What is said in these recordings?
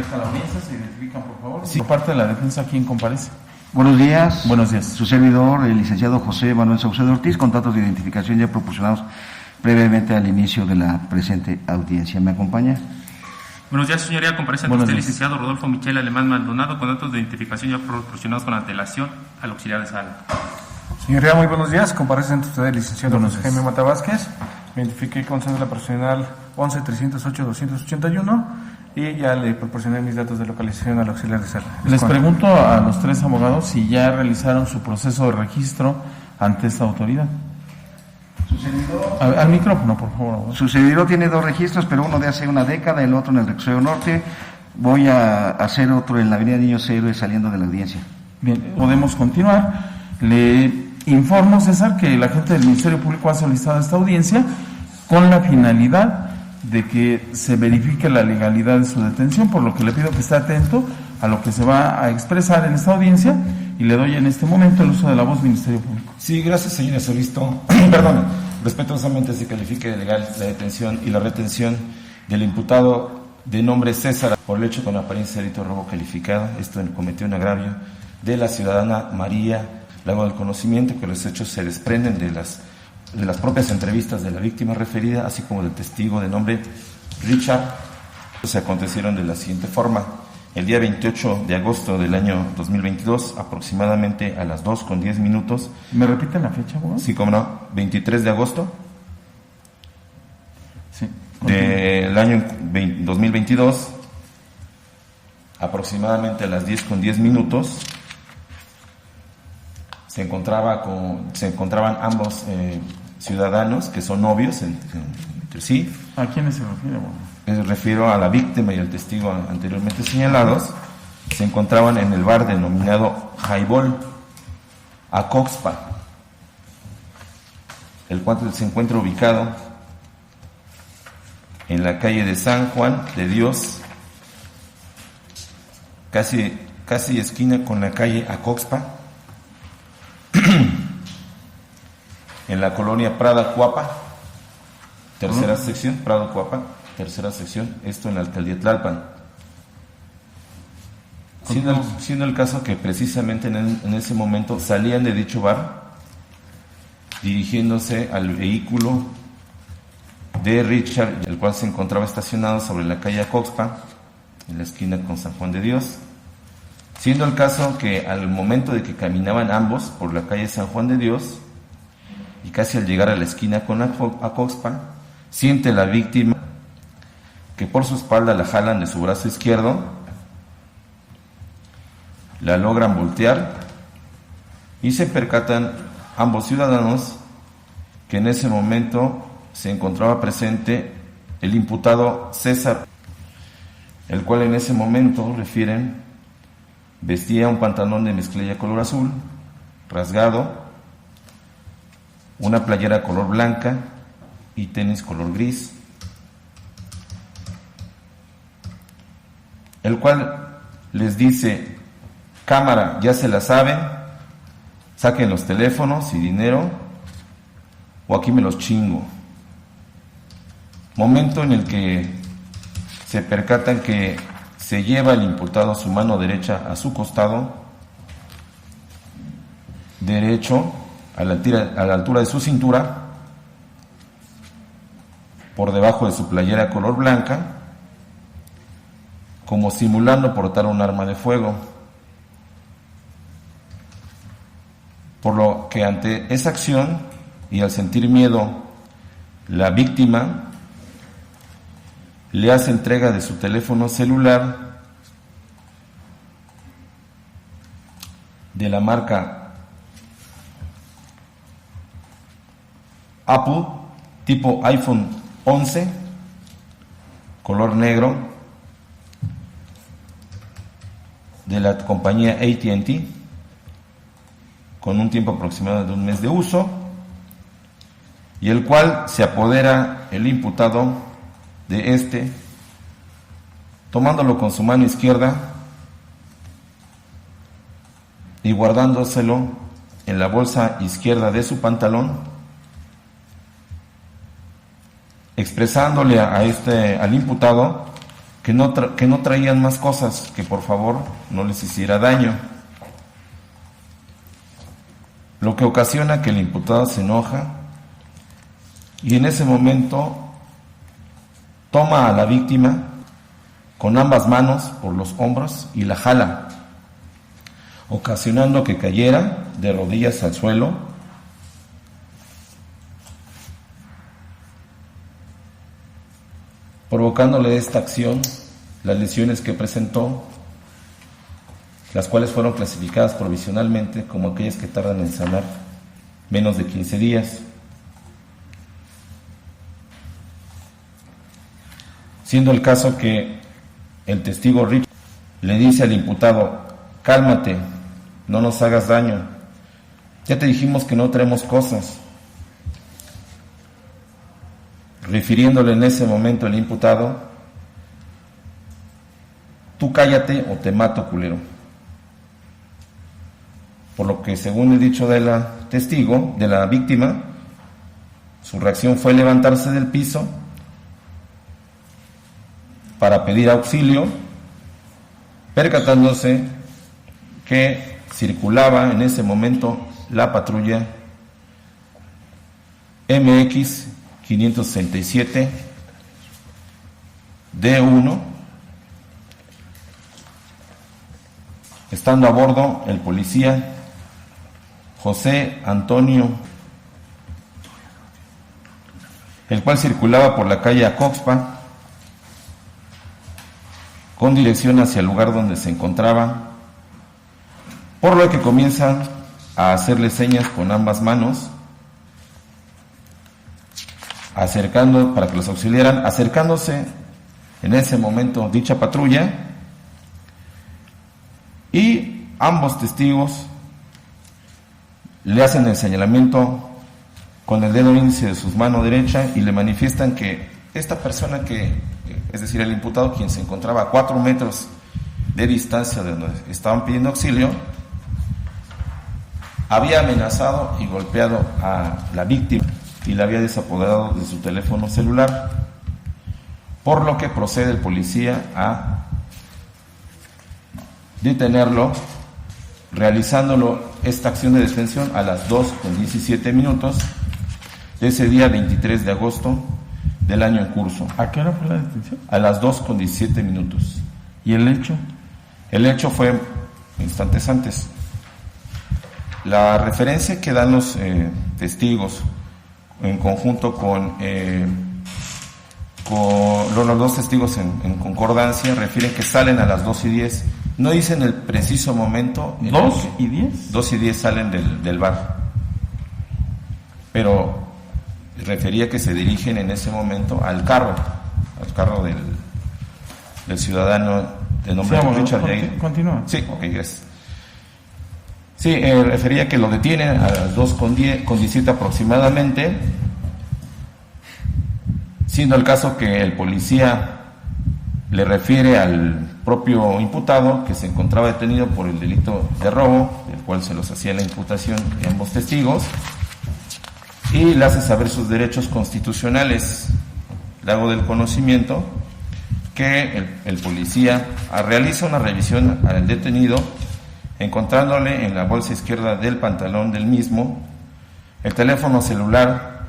acerca a la audiencia, se identifican por favor. Sí. Por parte de la defensa, ¿quién comparece? Buenos días. Buenos días. Su servidor, el licenciado José Manuel Saucedo Ortiz, con datos de identificación ya proporcionados previamente al inicio de la presente audiencia. ¿Me acompaña? Buenos días, señoría. Comparece ante usted el licenciado Rodolfo Michel Alemán Maldonado, con datos de identificación ya proporcionados con antelación al auxiliar de sala. Señoría, muy buenos días. Comparece ante usted el licenciado José Jaime Mata Vázquez. Me identifiqué con cédula personal 11-308-281 y ya le proporcioné mis datos de localización al auxiliar de sala. Les pregunto a los tres abogados si ya realizaron su proceso de registro ante esta autoridad. Su servidor, Al micrófono, por favor, abogado. Su servidor tiene 2 registros, pero uno de hace una década, el otro en el Reclusorio Norte. Voy a hacer otro en la Avenida Niños Héroes saliendo de la audiencia. Bien, podemos continuar. Le informo, César, que el agente del Ministerio Público ha solicitado esta audiencia con la finalidad de que se verifique la legalidad de su detención, por lo que le pido que esté atento a lo que se va a expresar en esta audiencia y le doy en este momento el uso de la voz Ministerio Público. Sí, gracias, señor Solista. Perdón, respetuosamente se califique de legal la detención y la retención del imputado de nombre César por el hecho con apariencia de delito de robo calificado. Esto cometió un agravio de la ciudadana María Lago del Conocimiento, que los hechos se desprenden de las propias entrevistas de la víctima referida, así como del testigo de nombre Richard. Se acontecieron de la siguiente forma. El día 28 de agosto del año 2022, aproximadamente a las 2:10. ¿Me repiten la fecha, abogado? Sí, cómo no, 23 de agosto Sí. del año 2022, aproximadamente a las 10:10, se encontraban ambos ciudadanos que son novios entre sí. ¿A quiénes se refiere, abogado? Me refiero a la víctima y al testigo anteriormente señalados. Se encontraban en el bar denominado Highball, Acoxpa, el cual se encuentra ubicado en la calle de San Juan de Dios, casi esquina con la calle Acoxpa, en la colonia Prada Cuapa, tercera sección, Prado Cuapa, tercera sección, esto en la alcaldía Tlalpan. Siendo el caso que precisamente en ese momento salían de dicho bar dirigiéndose al vehículo de Richard, el cual se encontraba estacionado sobre la calle Acoxpa, en la esquina con San Juan de Dios. Siendo el caso que al momento de que caminaban ambos por la calle San Juan de Dios y casi al llegar a la esquina con Acoxpa, siente la víctima que por su espalda la jalan de su brazo izquierdo, la logran voltear y se percatan ambos ciudadanos que en ese momento se encontraba presente el imputado César, el cual en ese momento, refieren, vestía un pantalón de mezclilla color azul, rasgado, una playera color blanca y tenis color gris, el cual les dice: cámara, ya se la saben, saquen los teléfonos y dinero o aquí me los chingo. Momento en el que se percatan que se lleva el imputado su mano derecha a su costado derecho, a la altura de su cintura, por debajo de su playera color blanca, como simulando portar un arma de fuego. Por lo que ante esa acción y al sentir miedo, la víctima le hace entrega de su teléfono celular de la marca Apple, tipo iPhone 11, color negro, de la compañía AT&T, con un tiempo aproximado de 1 mes de uso, y el cual se apodera el imputado de este, tomándolo con su mano izquierda y guardándoselo en la bolsa izquierda de su pantalón, expresándole al imputado que no traían más cosas, que por favor no les hiciera daño. Lo que ocasiona que el imputado se enoja y en ese momento toma a la víctima con ambas manos por los hombros y la jala, ocasionando que cayera de rodillas al suelo, provocándole esta acción las lesiones que presentó, las cuales fueron clasificadas provisionalmente como aquellas que tardan en sanar menos de 15 días. Siendo el caso que el testigo Richard le dice al imputado: cálmate, no nos hagas daño, ya te dijimos que no traemos cosas. Refiriéndole en ese momento el imputado: tú cállate o te mato, culero. Por lo que, según el dicho de la testigo, de la víctima, su reacción fue levantarse del piso para pedir auxilio, percatándose que circulaba en ese momento la patrulla MX 567 D1, estando a bordo el policía José Antonio, el cual circulaba por la calle Acoxpa con dirección hacia el lugar donde se encontraba, por lo que comienzan a hacerle señas con ambas manos, para que los auxiliaran, acercándose en ese momento dicha patrulla, y ambos testigos le hacen el señalamiento con el dedo índice de su mano derecha y le manifiestan que esta persona, es decir, el imputado, quien se encontraba a 4 metros de distancia de donde estaban pidiendo auxilio, había amenazado y golpeado a la víctima y la había desapoderado de su teléfono celular, por lo que procede el policía a detenerlo, realizándolo esta acción de detención a las 2:17 de ese día 23 de agosto del año en curso. ¿A qué hora fue la detención? A las 2:17. ¿Y el hecho? El hecho fue instantes antes. La referencia que dan los testigos en conjunto con los dos testigos en concordancia refieren que salen a las 2:10. No dicen el preciso momento. ¿2:10? 2:10 salen del bar. Pero refería que se dirigen en ese momento al carro del ciudadano de nombre Richard Jair. Continúa. Sí, ok, gracias. Sí, refería que lo detienen a las 2:17 aproximadamente, siendo el caso que el policía le refiere al propio imputado que se encontraba detenido por el delito de robo, del cual se los hacía la imputación de ambos testigos, y le hace saber sus derechos constitucionales. Le hago del conocimiento que el policía realiza una revisión al detenido, encontrándole en la bolsa izquierda del pantalón del mismo el teléfono celular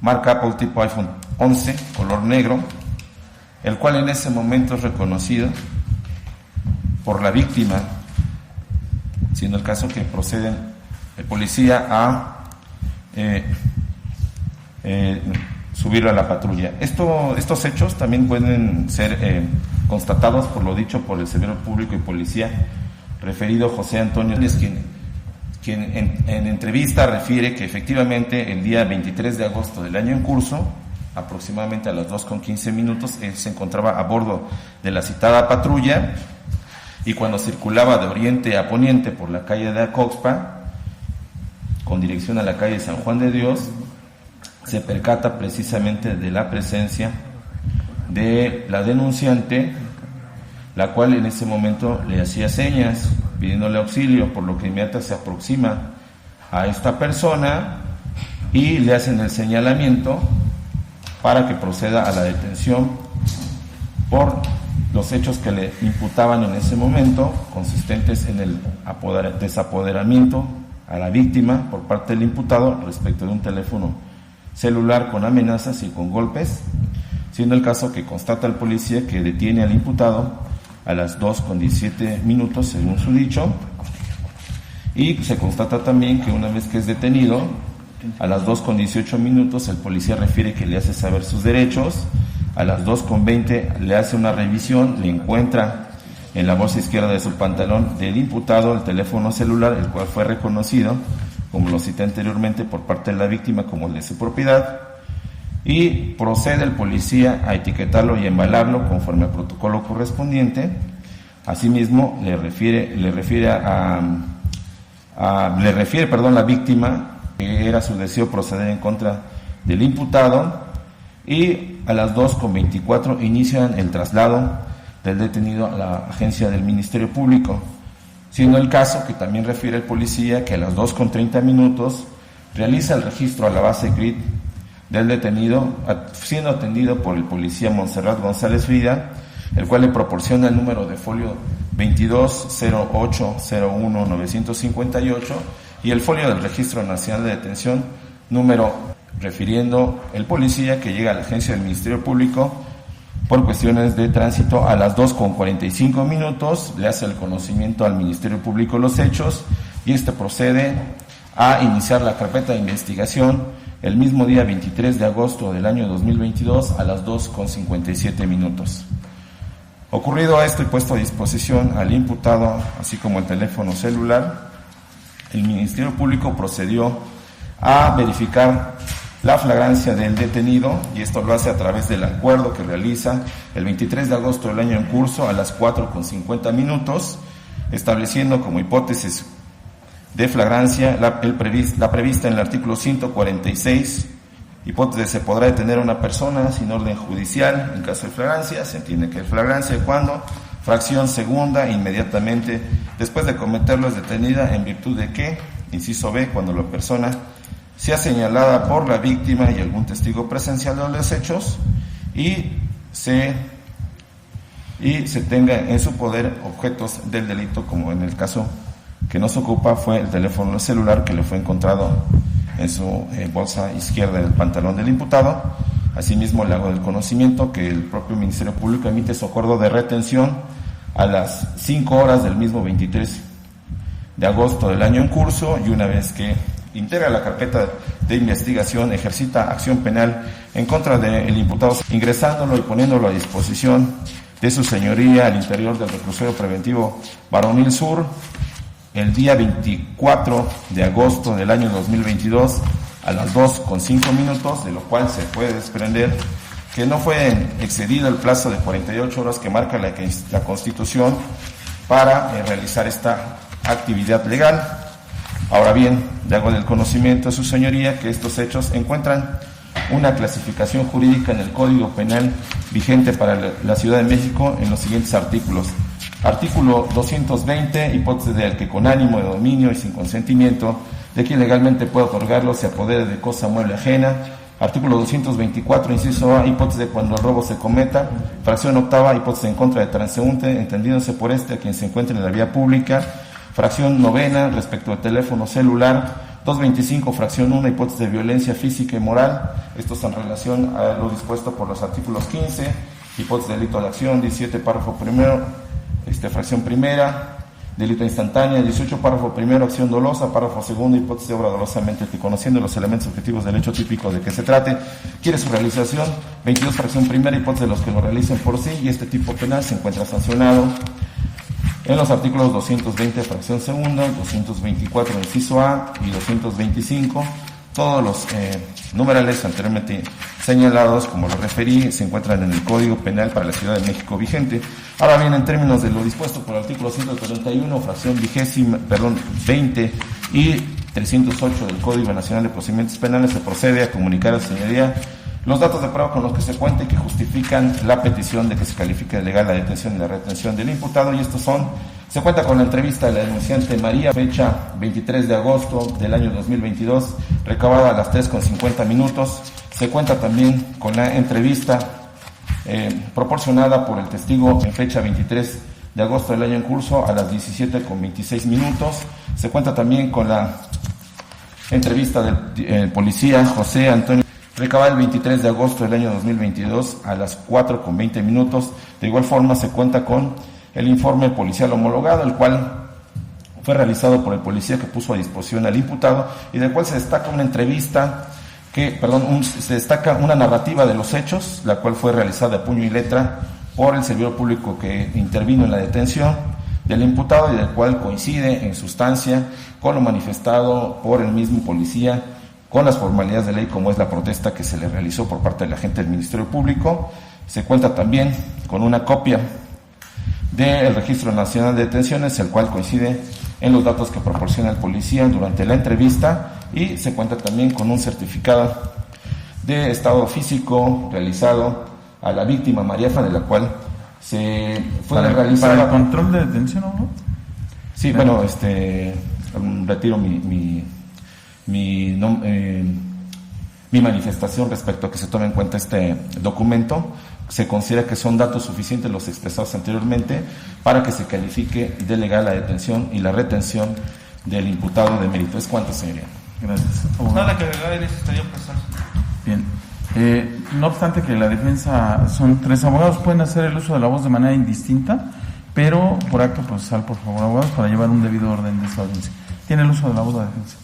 marca Apple tipo iPhone 11, color negro, el cual en ese momento es reconocido por la víctima, siendo el caso que procede el policía a subirlo a la patrulla. Estos hechos también pueden ser constatados por lo dicho por el servidor público y policía referido José Antonio, quien en entrevista refiere que efectivamente el día 23 de agosto del año en curso, aproximadamente a las 2:15, él se encontraba a bordo de la citada patrulla, y cuando circulaba de oriente a poniente por la calle de Acoxpa con dirección a la calle San Juan de Dios, se percata precisamente de la presencia de la denunciante, la cual en ese momento le hacía señas pidiéndole auxilio, por lo que inmediatamente se aproxima a esta persona y le hacen el señalamiento para que proceda a la detención por los hechos que le imputaban en ese momento, consistentes en el desapoderamiento a la víctima por parte del imputado respecto de un teléfono celular con amenazas y con golpes, siendo el caso que constata el policía que detiene al imputado a las 2:17 según su dicho, y se constata también que una vez que es detenido, a las 2:18 el policía refiere que le hace saber sus derechos. A las 2:20 le hace una revisión, le encuentra en la bolsa izquierda de su pantalón del imputado el teléfono celular, el cual fue reconocido, como lo cité anteriormente, por parte de la víctima como el de su propiedad, y procede el policía a etiquetarlo y embalarlo conforme al protocolo correspondiente. Asimismo, le refiere la víctima que era su deseo proceder en contra del imputado, y a las 2:24 inician el traslado del detenido a la agencia del Ministerio Público, siendo el caso que también refiere el policía que a las 2:30 realiza el registro a la base CRIT del detenido, siendo atendido por el policía Montserrat González Frida, el cual le proporciona el número de folio 220801-958 y el folio del Registro Nacional de Detención, número refiriendo el policía que llega a la agencia del Ministerio Público por cuestiones de tránsito a las 2:45, le hace el conocimiento al Ministerio Público los hechos y este procede a iniciar la carpeta de investigación el mismo día 23 de agosto del año 2022 a las 2:57. Ocurrido esto y puesto a disposición al imputado, así como el teléfono celular, el Ministerio Público procedió a verificar la flagrancia del detenido, y esto lo hace a través del acuerdo que realiza el 23 de agosto del año en curso a las 4:50, estableciendo como hipótesis de flagrancia la prevista en el artículo 146, hipótesis: se podrá detener a una persona sin orden judicial en caso de flagrancia. Se entiende que flagrancia cuando fracción segunda inmediatamente después de cometerlo es detenida en virtud de que, inciso B, cuando la persona sea señalada por la víctima y algún testigo presencial de los hechos y se tenga en su poder objetos del delito, como en el caso que nos ocupa fue el teléfono celular que le fue encontrado en su bolsa izquierda del pantalón del imputado. Asimismo, le hago el conocimiento que el propio Ministerio Público emite su acuerdo de retención a las 5 horas del mismo 23 de agosto del año en curso, y una vez que integra la carpeta de investigación, ejercita acción penal en contra del imputado, ingresándolo y poniéndolo a disposición de su señoría al interior del reclusorio preventivo Varonil Sur el día 24 de agosto del año 2022 a las 2:05, de lo cual se puede desprender que no fue excedido el plazo de 48 horas que marca la Constitución para realizar esta actividad legal. Ahora bien, le hago del conocimiento a su señoría que estos hechos encuentran una clasificación jurídica en el Código Penal vigente para la Ciudad de México en los siguientes artículos. Artículo 220, hipótesis de que con ánimo de dominio y sin consentimiento de quien legalmente pueda otorgarlo se apodere de cosa mueble ajena. Artículo 224, inciso A, hipótesis de cuando el robo se cometa. Fracción octava, hipótesis en contra de transeúnte, entendiéndose por a quien se encuentre en la vía pública. Fracción novena, respecto al teléfono celular. 225, fracción 1, hipótesis de violencia física y moral. Esto es en relación a lo dispuesto por los artículos 15, hipótesis de delito de acción. 17, párrafo primero, fracción primera, delito instantánea. 18, párrafo primero, acción dolosa. Párrafo segundo, hipótesis de obra dolosamente, que conociendo los elementos objetivos del hecho típico de que se trate, quiere su realización. 22, fracción primera, hipótesis de los que lo realicen por sí, y este tipo penal se encuentra sancionado en los artículos 220, fracción segunda, 224, inciso A, y 225, todos los numerales anteriormente señalados, como lo referí, se encuentran en el Código Penal para la Ciudad de México vigente. Ahora bien, en términos de lo dispuesto por el artículo 131, fracción 20 y 308 del Código Nacional de Procedimientos Penales, se procede a comunicar a la señoría los datos de prueba con los que se cuente y que justifican la petición de que se califique de legal la detención y la retención del imputado, y estos son: se cuenta con la entrevista de la denunciante María, fecha 23 de agosto del año 2022, recabada a las 3:50. Se cuenta también con la entrevista proporcionada por el testigo en fecha 23 de agosto del año en curso a las 17:26. Se cuenta también con la entrevista del policía José Antonio recabada el 23 de agosto del año 2022 a las 4:20. De igual forma se cuenta con el informe policial homologado, el cual fue realizado por el policía que puso a disposición al imputado y del cual se destaca una entrevista se destaca una narrativa de los hechos, la cual fue realizada a puño y letra por el servidor público que intervino en la detención del imputado y del cual coincide en sustancia con lo manifestado por el mismo policía con las formalidades de ley, como es la protesta que se le realizó por parte de la gente del Ministerio Público. Se cuenta también con una copia del Registro Nacional de Detenciones, el cual coincide en los datos que proporciona el policía durante la entrevista, y se cuenta también con un certificado de estado físico realizado a la víctima María Fana, de la cual se fue realizada... ¿Para el control de detención o no? Sí, bueno, retiro mi manifestación respecto a que se tome en cuenta este documento. Se considera que son datos suficientes los expresados anteriormente para que se califique de legal la detención y la retención del imputado de mérito. ¿Es cuánto, señoría? Gracias. Nada que agregar, estaría presado. Bien. No obstante que la defensa son 3 abogados, pueden hacer el uso de la voz de manera indistinta, pero por acto procesal, por favor, abogados, para llevar un debido orden de esta audiencia. Tiene el uso de la voz de la defensa.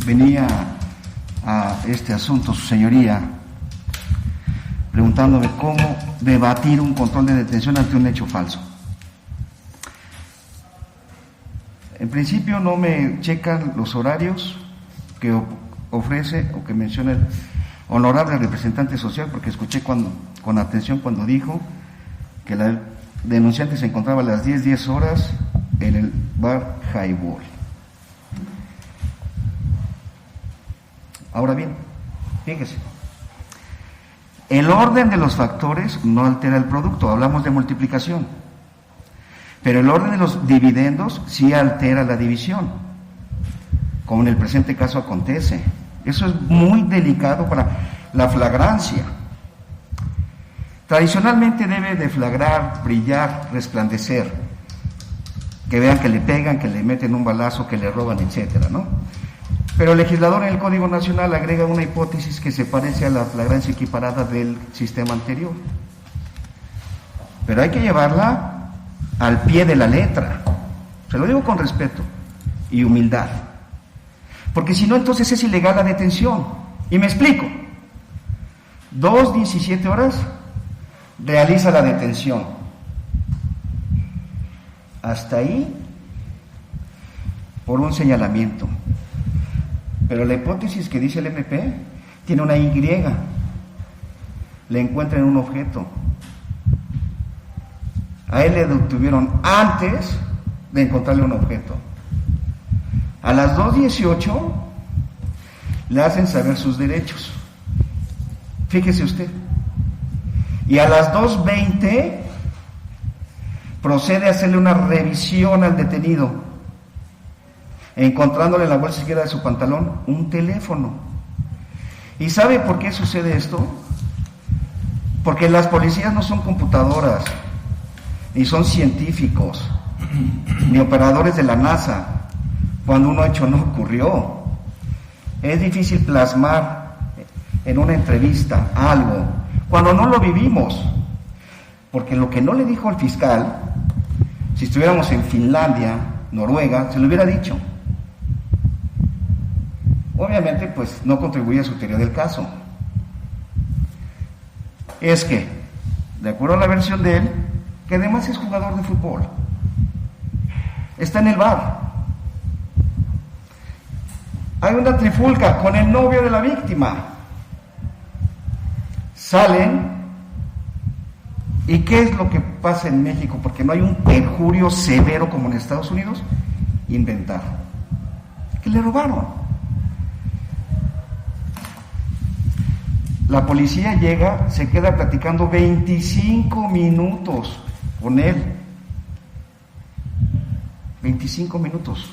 Venía a este asunto, su señoría, preguntándome cómo debatir un control de detención ante un hecho falso. En principio no me checan los horarios que ofrece o que menciona el honorable representante social, porque escuché con atención cuando dijo que la denunciante se encontraba a las 10 horas en el bar Highball. Ahora bien, fíjese, el orden de los factores no altera el producto, hablamos de multiplicación, pero el orden de los dividendos sí altera la división, como en el presente caso acontece. Eso es muy delicado para la flagrancia. Tradicionalmente debe de flagrar, brillar, resplandecer, que vean que le pegan, que le meten un balazo, que le roban, etcétera, ¿no? Pero el legislador en el Código Nacional agrega una hipótesis que se parece a la flagrancia equiparada del sistema anterior. Pero hay que llevarla al pie de la letra. Se lo digo con respeto y humildad. Porque si no, entonces es ilegal la detención. Y me explico. 2:17 horas realiza la detención. Hasta ahí, por un señalamiento. Pero la hipótesis que dice el MP tiene una Y. Le encuentran un objeto. A él le detuvieron antes de encontrarle un objeto. A las 2:18 le hacen saber sus derechos. Fíjese usted. Y a las 2:20 procede a hacerle una revisión al detenido, encontrándole en la bolsa izquierda de su pantalón un teléfono. ¿Y sabe por qué sucede esto? Porque las policías no son computadoras, ni son científicos, ni operadores de la NASA. Cuando un hecho no ocurrió, es difícil plasmar en una entrevista algo cuando no lo vivimos, porque lo que no le dijo al fiscal, si estuviéramos en Finlandia, Noruega, se lo hubiera dicho. Obviamente, pues no contribuye a su teoría del caso. Es que, de acuerdo a la versión de él, que además es jugador de fútbol, está en el bar. Hay una trifulca con el novio de la víctima. Salen, ¿y qué es lo que pasa en México? Porque no hay un perjurio severo como en Estados Unidos. Inventar que le robaron. La policía llega, se queda platicando 25 minutos con él. 25 minutos.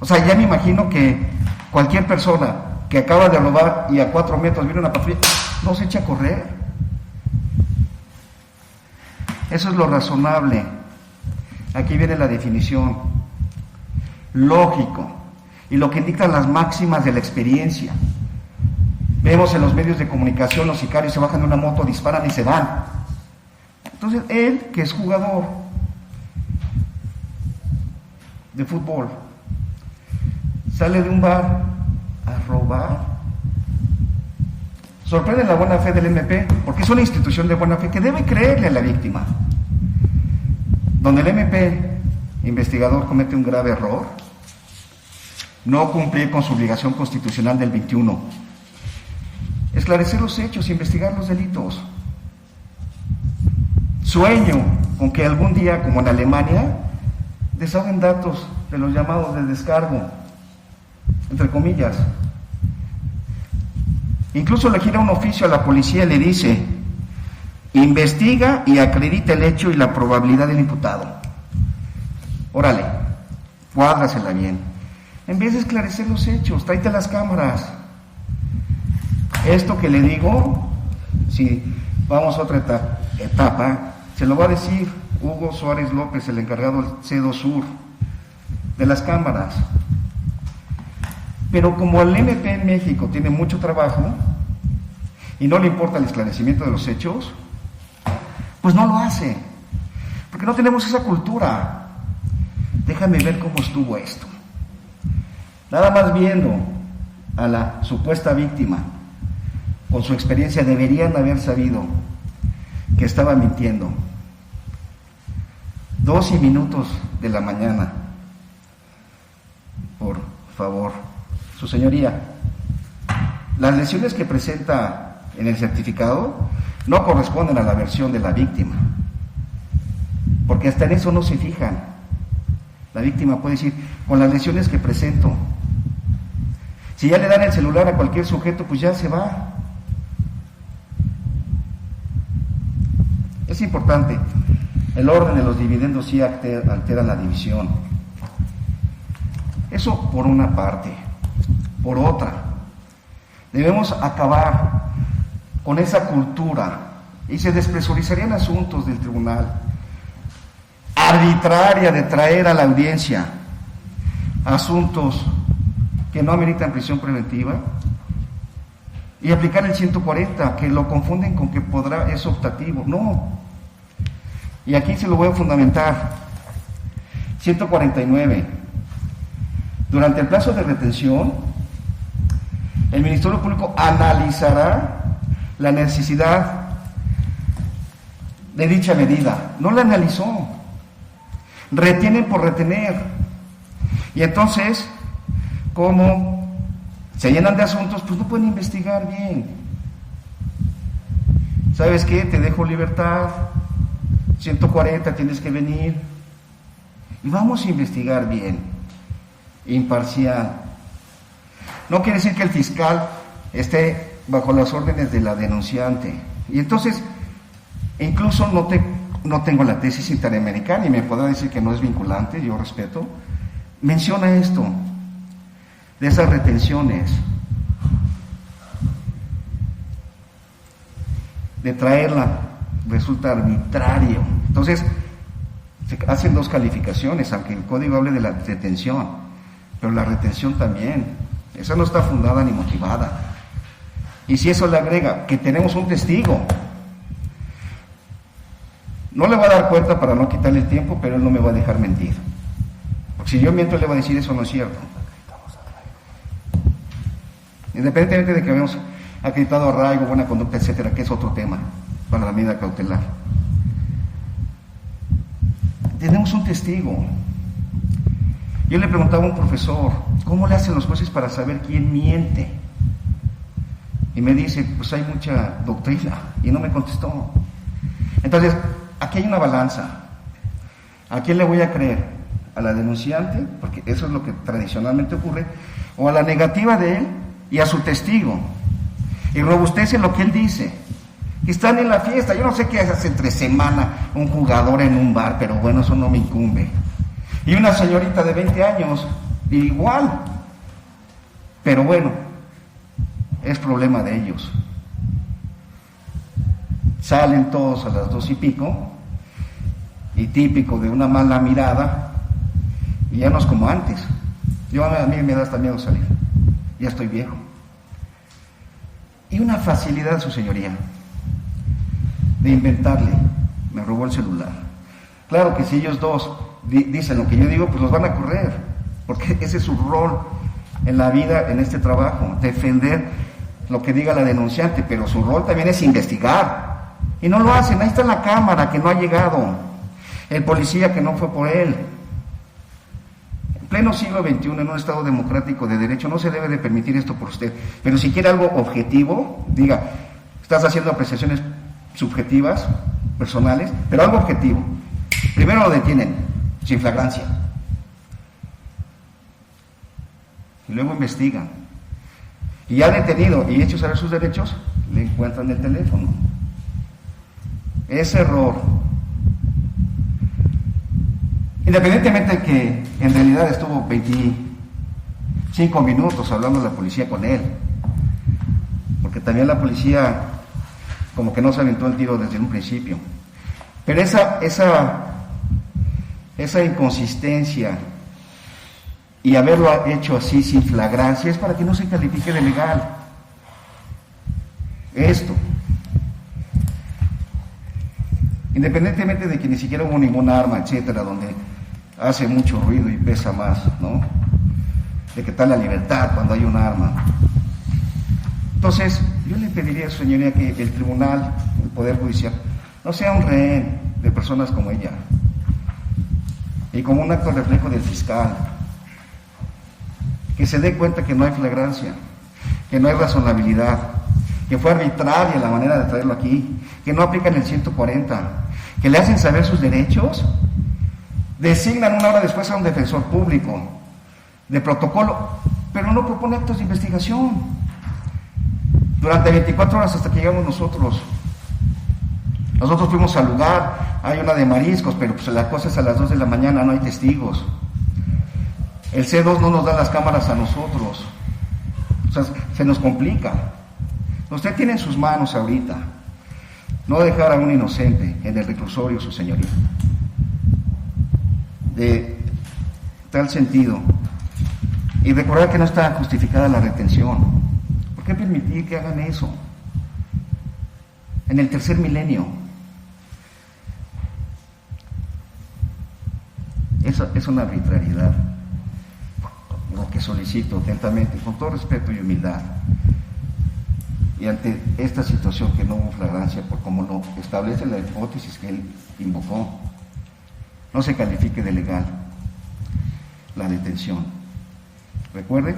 O sea, ya me imagino que cualquier persona que acaba de robar y a 4 metros viene una patrulla, no se echa a correr. Eso es lo razonable. Aquí viene la definición. Lógico. Y lo que dictan las máximas de la experiencia. Vemos en los medios de comunicación los sicarios se bajan de una moto, disparan y se van. Entonces él, que es jugador de fútbol, sale de un bar a robar. Sorprende la buena fe del MP, porque es una institución de buena fe que debe creerle a la víctima. Donde el MP, investigador, comete un grave error, no cumplir con su obligación constitucional del 21, esclarecer los hechos, investigar los delitos. Sueño con que algún día, como en Alemania, desahoguen datos de los llamados de descargo, entre comillas. Incluso le gira un oficio a la policía y le dice: investiga y acredita el hecho y la probabilidad del imputado. Órale, cuádrasela bien. En vez de esclarecer los hechos, tráete las cámaras. Esto que le digo, si vamos a otra etapa, se lo va a decir Hugo Suárez López, el encargado del CEDO Sur, de las cámaras. Pero como el MP en México tiene mucho trabajo y no le importa el esclarecimiento de los hechos, pues no lo hace, porque no tenemos esa cultura. Déjame ver cómo estuvo esto. Nada más viendo a la supuesta víctima con su experiencia, deberían haber sabido que estaba mintiendo. 2:00 de la mañana. Por favor, su señoría, las lesiones que presenta en el certificado no corresponden a la versión de la víctima, porque hasta en eso no se fijan. La víctima puede decir: con las lesiones que presento. Si ya le dan el celular a cualquier sujeto, pues ya se va. Es importante. El orden de los dividendos sí altera la división. Eso por una parte. Por otra, debemos acabar con esa cultura y se despresurizarían asuntos del tribunal arbitraria de traer a la audiencia asuntos que no ameritan prisión preventiva y aplicar el 140, que lo confunden con que es optativo. No. Y aquí se lo voy a fundamentar. 149. Durante el plazo de retención, el Ministerio Público analizará la necesidad de dicha medida. No la analizó. Retienen por retener. Y entonces, como se llenan de asuntos, pues no pueden investigar bien. ¿Sabes qué? Te dejo libertad. 140, tienes que venir. Y vamos a investigar bien. Imparcial. No quiere decir que el fiscal esté bajo las órdenes de la denunciante. Y entonces, incluso no tengo la tesis interamericana y me podrá decir que no es vinculante, yo respeto. Menciona esto, de esas retenciones, de traerla, resulta arbitrario. Entonces, se hacen 2 calificaciones, aunque el código hable de la detención, pero la retención también, esa no está fundada ni motivada. Y si eso le agrega que tenemos un testigo, no le voy a dar cuenta para no quitarle el tiempo, pero él no me va a dejar mentir. Porque si yo miento, él le va a decir: eso no es cierto. Independientemente de que habíamos acreditado arraigo, buena conducta, etcétera, que es otro tema para la medida cautelar. Tenemos un testigo. Yo le preguntaba a un profesor: ¿cómo le hacen los jueces para saber quién miente? Y me dice: pues hay mucha doctrina. Y no me contestó. Entonces, aquí hay una balanza. ¿A quién le voy a creer? ¿A la denunciante? Porque eso es lo que tradicionalmente ocurre. ¿O a la negativa de él y a su testigo? Y robustece lo que él dice. Están en la fiesta. Yo no sé qué hace entre semana un jugador en un bar, pero bueno, eso no me incumbe. Y una señorita de 20 años, igual. Pero bueno, es problema de ellos. Salen todos a las 2:00 y típico de una mala mirada, y ya no es como antes. A mí me da hasta miedo salir, ya estoy viejo. Y una facilidad, su señoría, de inventarle, me robó el celular. Claro que si ellos dos dicen lo que yo digo, pues los van a correr, porque ese es su rol en la vida, en este trabajo, defender lo que diga la denunciante, pero su rol también es investigar, y no lo hacen. Ahí está la cámara que no ha llegado, el policía que no fue por él. En pleno siglo XXI, en un estado democrático de derecho, no se debe de permitir esto por usted, pero si quiere algo objetivo, diga, estás haciendo apreciaciones subjetivas, personales, pero algo objetivo. Primero lo detienen, sin flagrancia, y luego investigan, y ya detenido y hecho saber sus derechos, le encuentran el teléfono. Ese error, independientemente de que en realidad estuvo 25 minutos hablando la policía con él, porque también la policía como que no se aventó el tiro desde un principio, pero esa inconsistencia y haberlo hecho así sin flagrancia es para que no se califique de legal esto, independientemente de que ni siquiera hubo ningún arma, etcétera, donde hace mucho ruido y pesa más, ¿no? De que está la libertad cuando hay un arma. Entonces, yo le pediría a su señoría que el tribunal, el Poder Judicial, no sea un rehén de personas como ella, y como un acto reflejo del fiscal, que se dé cuenta que no hay flagrancia, que no hay razonabilidad, que fue arbitraria la manera de traerlo aquí, que no aplican el 140, que le hacen saber sus derechos, designan una hora después a un defensor público de protocolo, pero no propone actos de investigación durante 24 horas hasta que llegamos nosotros. Nosotros fuimos al lugar, hay una de mariscos, pero pues la cosa es a las 2 de la mañana, no hay testigos. El C2 no nos da las cámaras a nosotros, o sea, se nos complica. Usted tiene en sus manos ahorita no dejar a un inocente en el reclusorio, su señoría, de tal sentido, y recordar que no está justificada la retención. ¿Por qué permitir que hagan eso en el tercer milenio? Eso es una arbitrariedad. Lo que solicito atentamente, con todo respeto y humildad, y ante esta situación que no hubo flagrancia, por como lo establece la hipótesis que él invocó, no se califique de legal la detención. Recuerde,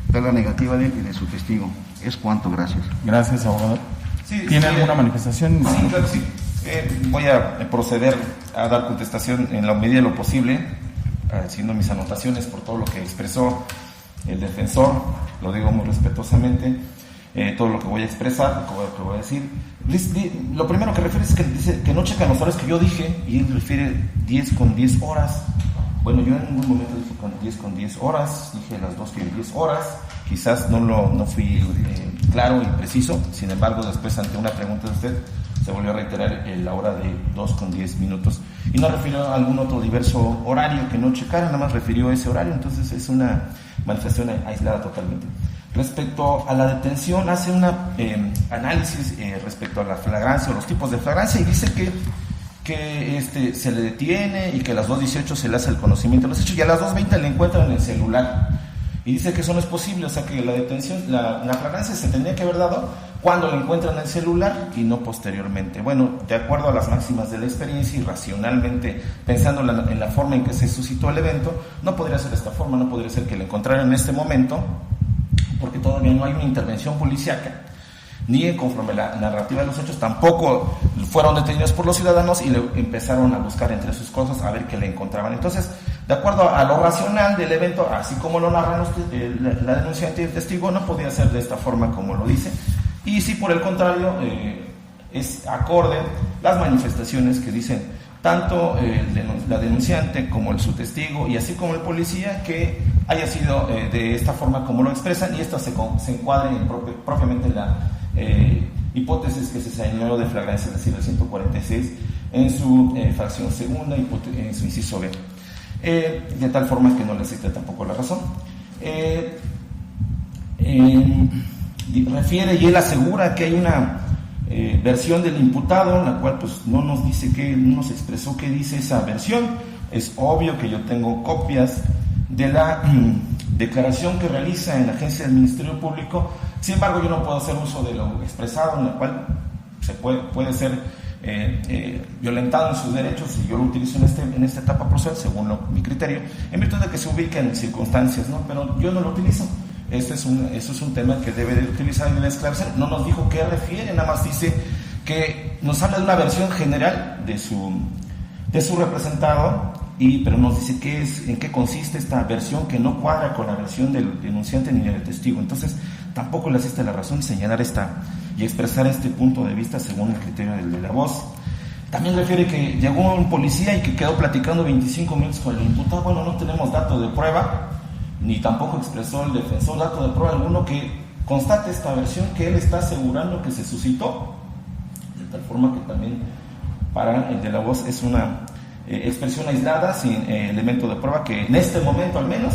está la negativa de él y de su testigo. Es cuanto, gracias. Gracias, abogado. Sí, ¿Tiene alguna manifestación? Sí, claro, sí. Voy a proceder a dar contestación en la medida de lo posible, haciendo mis anotaciones por todo lo que expresó el defensor, lo digo muy respetuosamente, todo lo que voy a expresar, lo que voy a decir. Lo primero que refiere es que dice que no checan los horarios que yo dije, y él refiere 10 con 10 horas. Bueno, yo en ningún momento dije con 10 con 10 horas, dije las 2 con 10 horas, quizás no fui claro y preciso, sin embargo después ante una pregunta de usted se volvió a reiterar la hora de 2 con 10 minutos, y no refirió a algún otro diverso horario que no checara, nada más refirió ese horario, entonces es una manifestación aislada totalmente. Respecto a la detención, hace un análisis respecto a la flagrancia o los tipos de flagrancia, y dice que se le detiene y que a las 2:18 se le hace el conocimiento de los hechos y a las 2:20 le encuentran en el celular, y dice que eso no es posible, o sea que la detención, la flagrancia se tendría que haber dado cuando le encuentran el celular y no posteriormente. Bueno, de acuerdo a las máximas de la experiencia y racionalmente pensando en la forma en que se suscitó el evento, no podría ser de esta forma, no podría ser que le encontraran en este momento, porque todavía no hay una intervención policíaca, ni conforme la narrativa de los hechos, tampoco fueron detenidos por los ciudadanos y le empezaron a buscar entre sus cosas a ver qué le encontraban. Entonces, de acuerdo a lo racional del evento, así como lo narran la denunciante y el testigo, no podía ser de esta forma como lo dice, y si por el contrario es acorde las manifestaciones que dicen tanto la denunciante como su testigo y así como el policía, que haya sido de esta forma como lo expresan, y esto se encuadre propiamente en la hipótesis que se señaló de flagrancia en la cifra 146 en su fracción segunda, en su inciso B, de tal forma que no le acepte tampoco la razón. Refiere y él asegura que hay una versión del imputado en la cual pues no nos dice qué, no nos expresó qué dice esa versión. Es obvio que yo tengo copias de la declaración que realiza en la agencia del Ministerio Público. Sin embargo, yo no puedo hacer uso de lo expresado, en la cual se puede ser violentado en sus derechos, y yo lo utilizo en esta etapa procesal según mi criterio, en virtud de que se ubica en circunstancias, ¿no? Pero yo no lo utilizo. Eso es un tema que debe de utilizar y debe esclarecer. No nos dijo qué refiere, nada más dice que nos habla de una versión general de su representado, pero nos dice en qué consiste esta versión que no cuadra con la versión del denunciante ni del testigo. Entonces tampoco le asiste la razón señalar y expresar este punto de vista según el criterio del de la voz. También refiere que llegó un policía y que quedó platicando 25 minutos con el imputado. Bueno, no tenemos datos de prueba, ni tampoco expresó el defensor dato de prueba alguno que constate esta versión que él está asegurando que se suscitó, de tal forma que también para el de la voz es una expresión aislada, sin elemento de prueba que en este momento al menos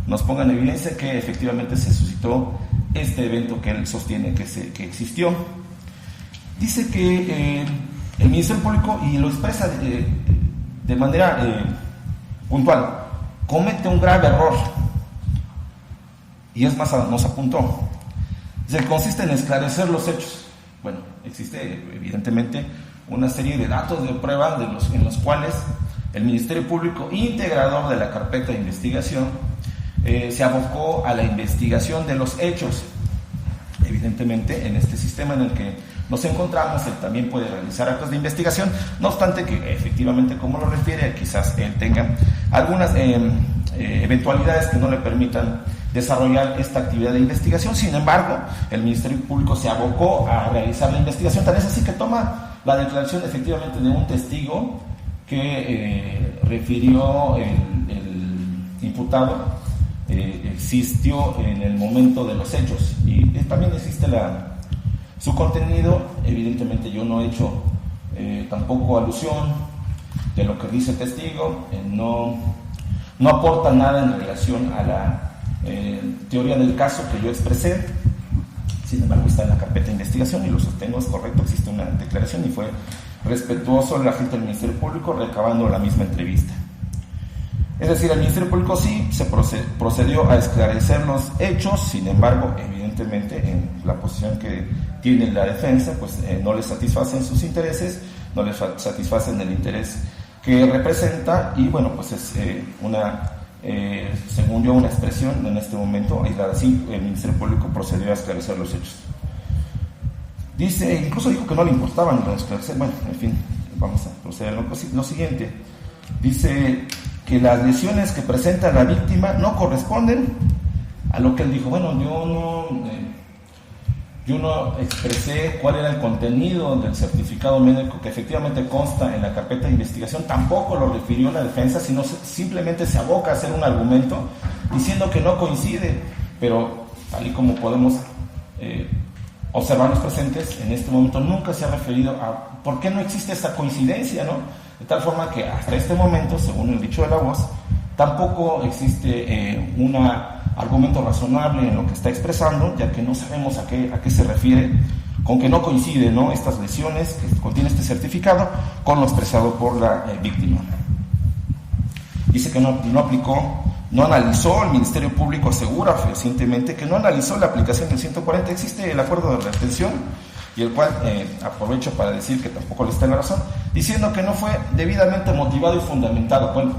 nos ponga en evidencia que efectivamente se suscitó este evento que él sostiene que existió. Dice que el Ministerio Público, y lo expresa de manera puntual, comete un grave error. Y es más, nos apuntó. Consiste en esclarecer los hechos. Bueno, existe evidentemente una serie de datos de prueba en los cuales el Ministerio Público, integrador de la carpeta de investigación, se abocó a la investigación de los hechos. Evidentemente, en este sistema en el que nos encontramos, él también puede realizar actos de investigación, no obstante que efectivamente, como lo refiere, quizás él tenga algunas eventualidades que no le permitan desarrollar esta actividad de investigación. Sin embargo, el Ministerio Público se abocó a realizar la investigación, tal es así que toma la declaración efectivamente de un testigo que refirió el imputado existió en el momento de los hechos, y también existe su contenido. Evidentemente yo no he hecho tampoco alusión de lo que dice el testigo, no aporta nada en relación a la teoría del caso que yo expresé. Sin embargo, está en la carpeta de investigación y lo sostengo, es correcto, existe una declaración y fue respetuoso el agente del Ministerio Público recabando la misma entrevista. Es decir, el Ministerio Público sí se procedió a esclarecer los hechos. Sin embargo, evidentemente, en la posición que tiene la defensa, pues no le satisfacen sus intereses, no le satisfacen el interés que representa, y bueno, pues es según yo, una expresión en este momento aislada. Sí, el Ministerio Público procedió a esclarecer los hechos. Dice, incluso dijo que no le importaban los esclarecer. Bueno, en fin, vamos a proceder a lo siguiente. Dice que las lesiones que presenta la víctima no corresponden a lo que él dijo. Bueno, yo no expresé cuál era el contenido del certificado médico que efectivamente consta en la carpeta de investigación, tampoco lo refirió la defensa, sino simplemente se aboca a hacer un argumento diciendo que no coincide, pero tal y como podemos observar los presentes, en este momento nunca se ha referido a por qué no existe esta coincidencia, ¿no? De tal forma que hasta este momento, según el dicho de la voz, tampoco existe un argumento razonable en lo que está expresando, ya que no sabemos a qué se refiere con que no coincide, ¿no?, estas lesiones que contiene este certificado con lo expresado por la víctima. Dice que no aplicó, no analizó, el Ministerio Público asegura recientemente que no analizó la aplicación del 140. Existe el acuerdo de retención, y el cual aprovecho para decir que tampoco le está en la razón, diciendo que no fue debidamente motivado y fundamentado. Bueno,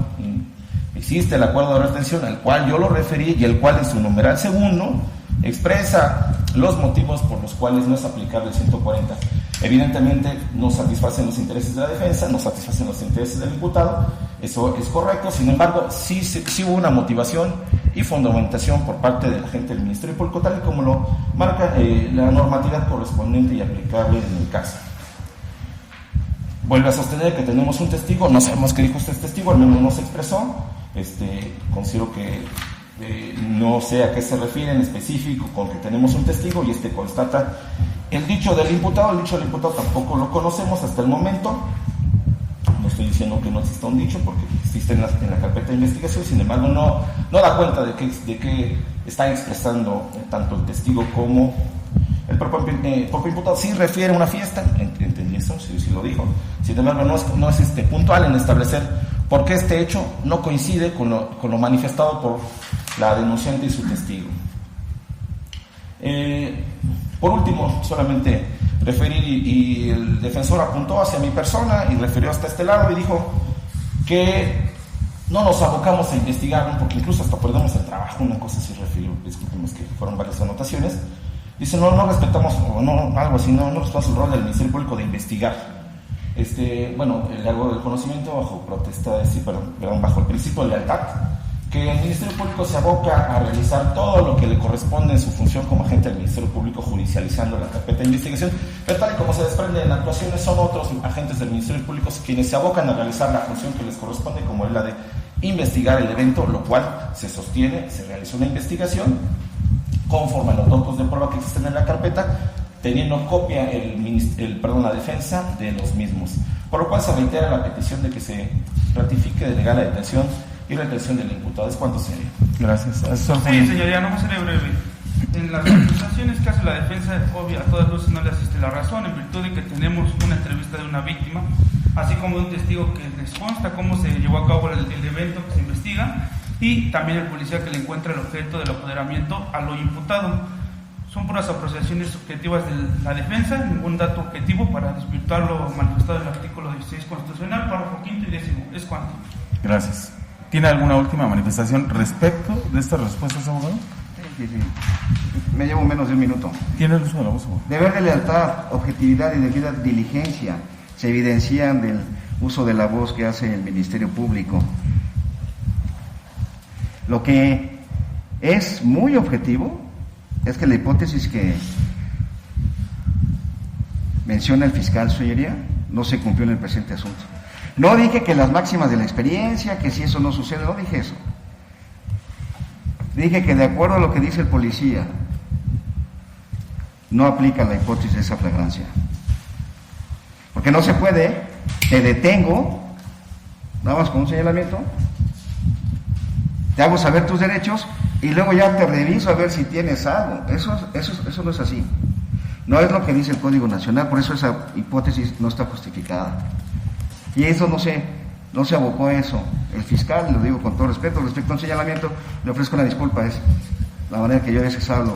existe el acuerdo de retención al cual yo lo referí y el cual en su numeral segundo expresa los motivos por los cuales no es aplicable el 140. Evidentemente no satisfacen los intereses de la defensa, no satisfacen los intereses del imputado, eso es correcto. Sin embargo, sí hubo una motivación y fundamentación por parte del agente del Ministerio Público, tal y como lo marca la normatividad correspondiente y aplicable en el caso. Vuelve a sostener que tenemos un testigo, no sabemos qué dijo este testigo, al menos no se expresó. Considero que No sé a qué se refiere en específico con que tenemos un testigo y este constata el dicho del imputado. El dicho del imputado tampoco lo conocemos hasta el momento. No estoy diciendo que no exista un dicho porque existe en la carpeta de investigación, sin embargo no da cuenta de que está expresando tanto el testigo como el propio imputado. Sí refiere a una fiesta, entendí eso, sí lo dijo, sin embargo no es puntual en establecer por qué este hecho no coincide con lo manifestado por la denunciante y su testigo. Por último, solamente referir, y el defensor apuntó hacia mi persona y refirió hasta este lado y dijo que no nos abocamos a investigar, porque incluso hasta perdemos el trabajo, una cosa así refirió, disculpemos que fueron varias anotaciones. Dice, no respetamos, o no, algo así, no respetamos el rol del Ministerio Público de investigar. Bueno, le hago el conocimiento bajo protesta, bajo el principio de lealtad, que el Ministerio Público se aboca a realizar todo lo que le corresponde en su función como agente del Ministerio Público, judicializando la carpeta de investigación, pero tal y como se desprende en actuaciones, son otros agentes del Ministerio Público quienes se abocan a realizar la función que les corresponde, como es la de investigar el evento, lo cual se sostiene, se realizó una investigación conforme a los datos de prueba que existen en la carpeta, teniendo copia la defensa de los mismos, por lo cual se reitera la petición de que se ratifique de legal la detención y retención del imputado. ¿Es cuánto sería? Gracias. Sí, señoría, no seré breve. En las acusaciones que hace la defensa, obvio, a todas luces no le asiste la razón, en virtud de que tenemos una entrevista de una víctima, así como de un testigo que les consta cómo se llevó a cabo el evento que se investiga, y también el policía que le encuentra el objeto del apoderamiento a lo imputado. Son puras apreciaciones subjetivas de la defensa, ningún dato objetivo para desvirtuar lo manifestado en el artículo 16 constitucional, párrafo 5 y 10. ¿Es cuánto? Gracias. ¿Tiene alguna última manifestación respecto de estas respuestas, abogado? Sí. Me llevo menos de un minuto. Tiene el uso de la voz, abogado. Deber de lealtad, objetividad y debida diligencia se evidencian del uso de la voz que hace el Ministerio Público. Lo que es muy objetivo es que la hipótesis que menciona el fiscal, señoría, no se cumplió en el presente asunto. No dije que las máximas de la experiencia, que si eso no sucede, no dije eso. Dije que de acuerdo a lo que dice el policía, no aplica la hipótesis de esa flagrancia. Porque no se puede, te detengo, nada más con un señalamiento, te hago saber tus derechos y luego ya te reviso a ver si tienes algo. Eso no es así. No es lo que dice el Código Nacional, por eso esa hipótesis no está justificada. Y eso no se abocó a eso. El fiscal, lo digo con todo respeto, respecto a un señalamiento, le ofrezco una disculpa, es la manera que yo a veces hablo,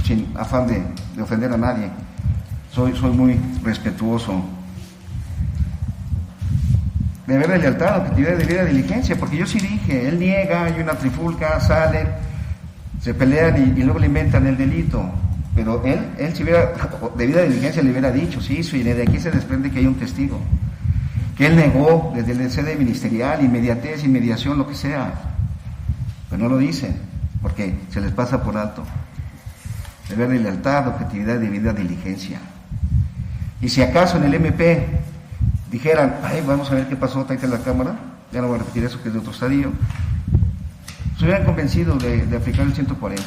sin afán de ofender a nadie. Soy muy respetuoso. Deber de lealtad, objetividad y debida diligencia, porque yo sí dije, él niega, hay una trifulca, salen, se pelean y luego le inventan el delito. Pero él si hubiera, debida diligencia, le hubiera dicho, sí, y de aquí se desprende que hay un testigo. Que él negó desde la sede ministerial, inmediatez, inmediación, lo que sea. Pero no lo dicen, porque se les pasa por alto. Deber de lealtad, objetividad y debida diligencia. Y si acaso en el MP dijeran, vamos a ver qué pasó, tráete la cámara, ya no voy a repetir eso que es de otro estadio, se hubieran convencido de aplicar el 140.